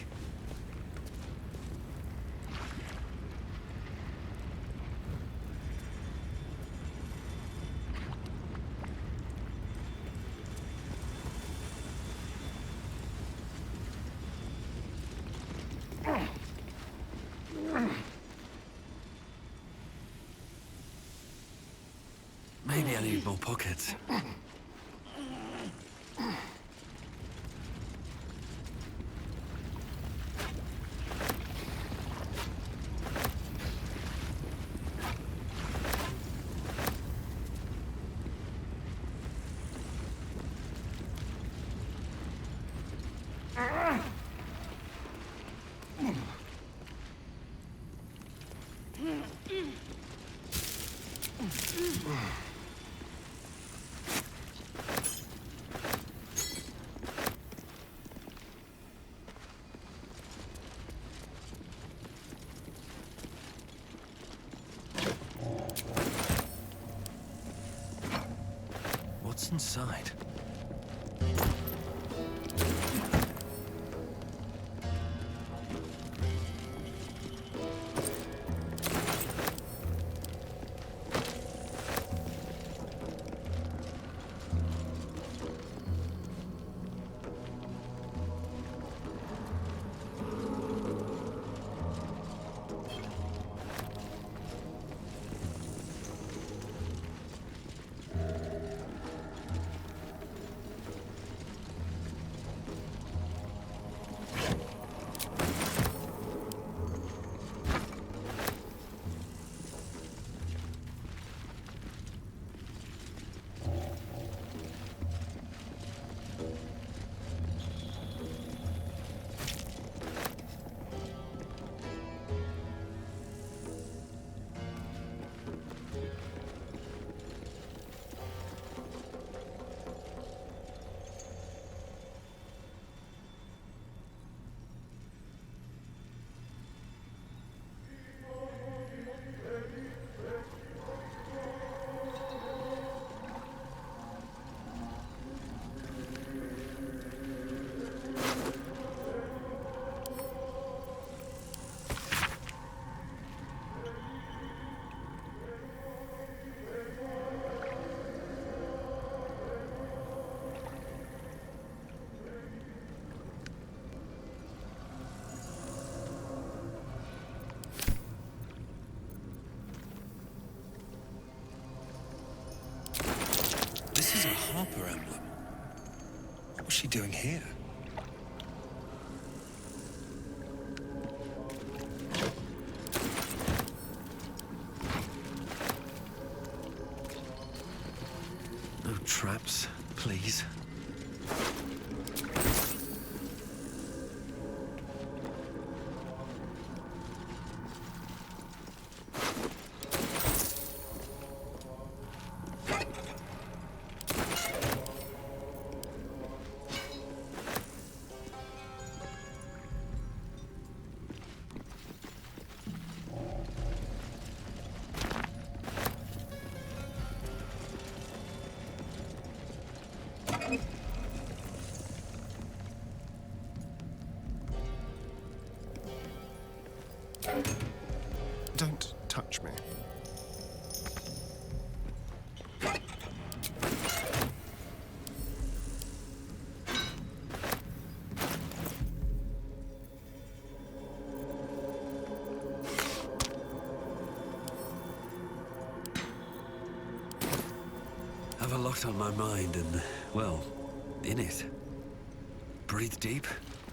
I need more pockets. What's inside? This is a Harper emblem. What was she doing here? No traps, please. Don't touch me. Have a lot on my mind and, well, in it. Breathe deep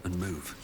and move.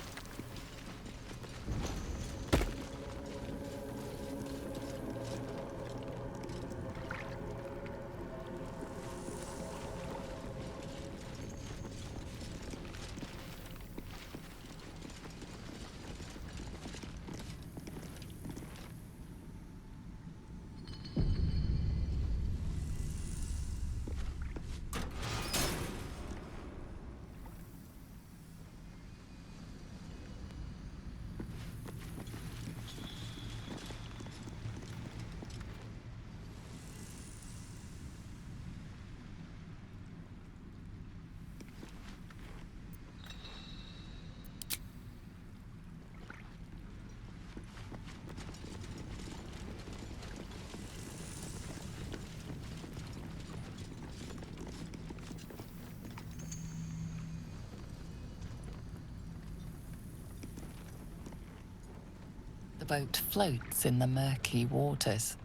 The boat floats in the murky waters.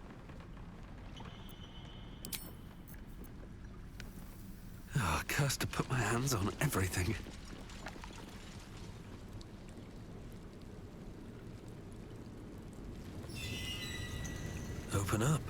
cursed to put my hands on everything. Open up.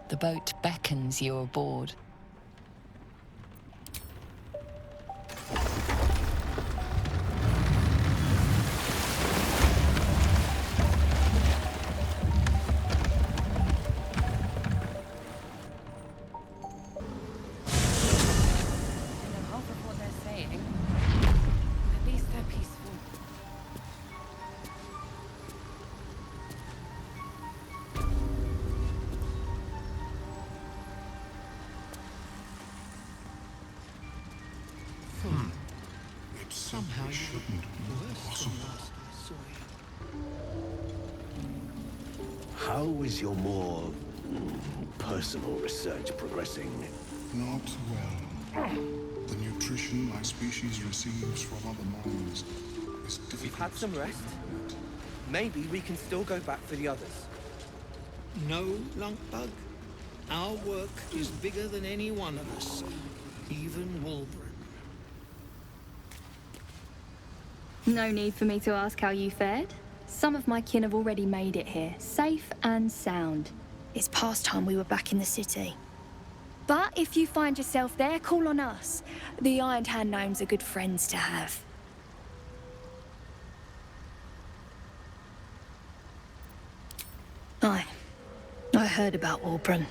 The boat beckons you aboard. Somehow you shouldn't be possible. How is your more personal research progressing? Not well. The nutrition my species receives from other minds is difficult. We've had some rest. Maybe we can still go back for the others. No, Lunkbug. Our work is bigger than any one of us, even Walbran. No need for me to ask how you fared. Some of my kin have already made it here, safe and sound. It's past time we were back in the city. But if you find yourself there, call on us. The Iron Hand gnomes are good friends to have. I heard about Walbran.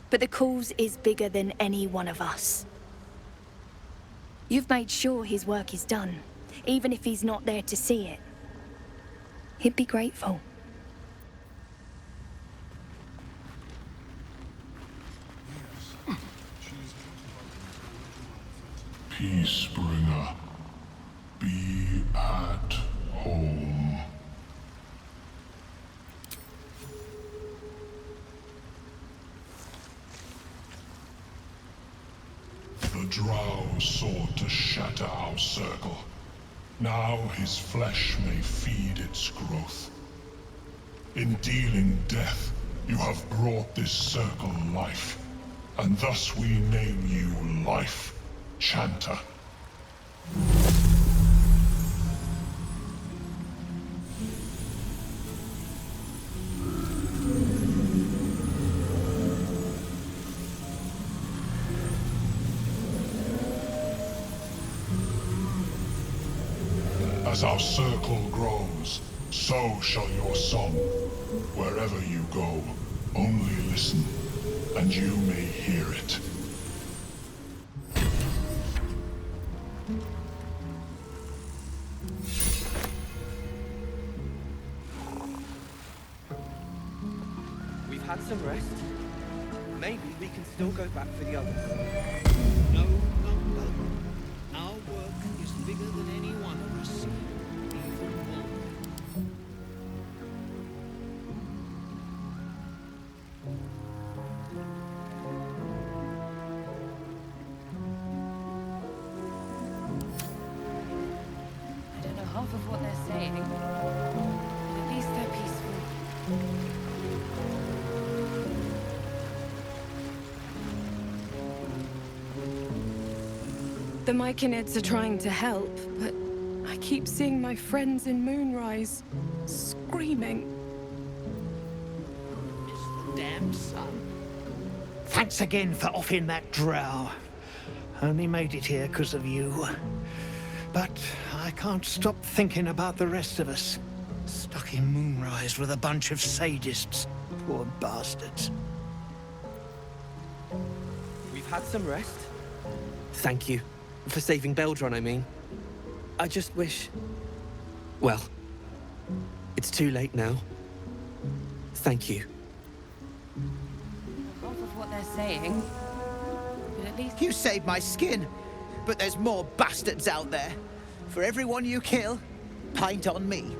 But the cause is bigger than any one of us. You've made sure his work is done, even if he's not there to see it. He'd be grateful. Peacebringer, be at home. The drow sought to shatter our circle. Now his flesh may feed its growth. In dealing death, you have brought this circle life, and thus we name you Life Chanter. As our circle grows, so shall your song, wherever you go. Only listen, and you may hear it. We've had some rest. Maybe we can still go back for the others. No, no. Our work is bigger than any one of us. Even more. I don't know half of what they're saying, but at least they're peaceful. The Myconids are trying to help, but I keep seeing my friends in Moonrise screaming. It's the damn sun. Thanks again for offing that drow. Only made it here because of you. But I can't stop thinking about the rest of us. Stuck in Moonrise with a bunch of sadists. Poor bastards. We've had some rest. Thank you. For saving Baldur, I mean. I just wish... Well, it's too late now. Thank you. Half of what they're saying, but at least... You saved my skin, but there's more bastards out there. For everyone you kill, pint on me.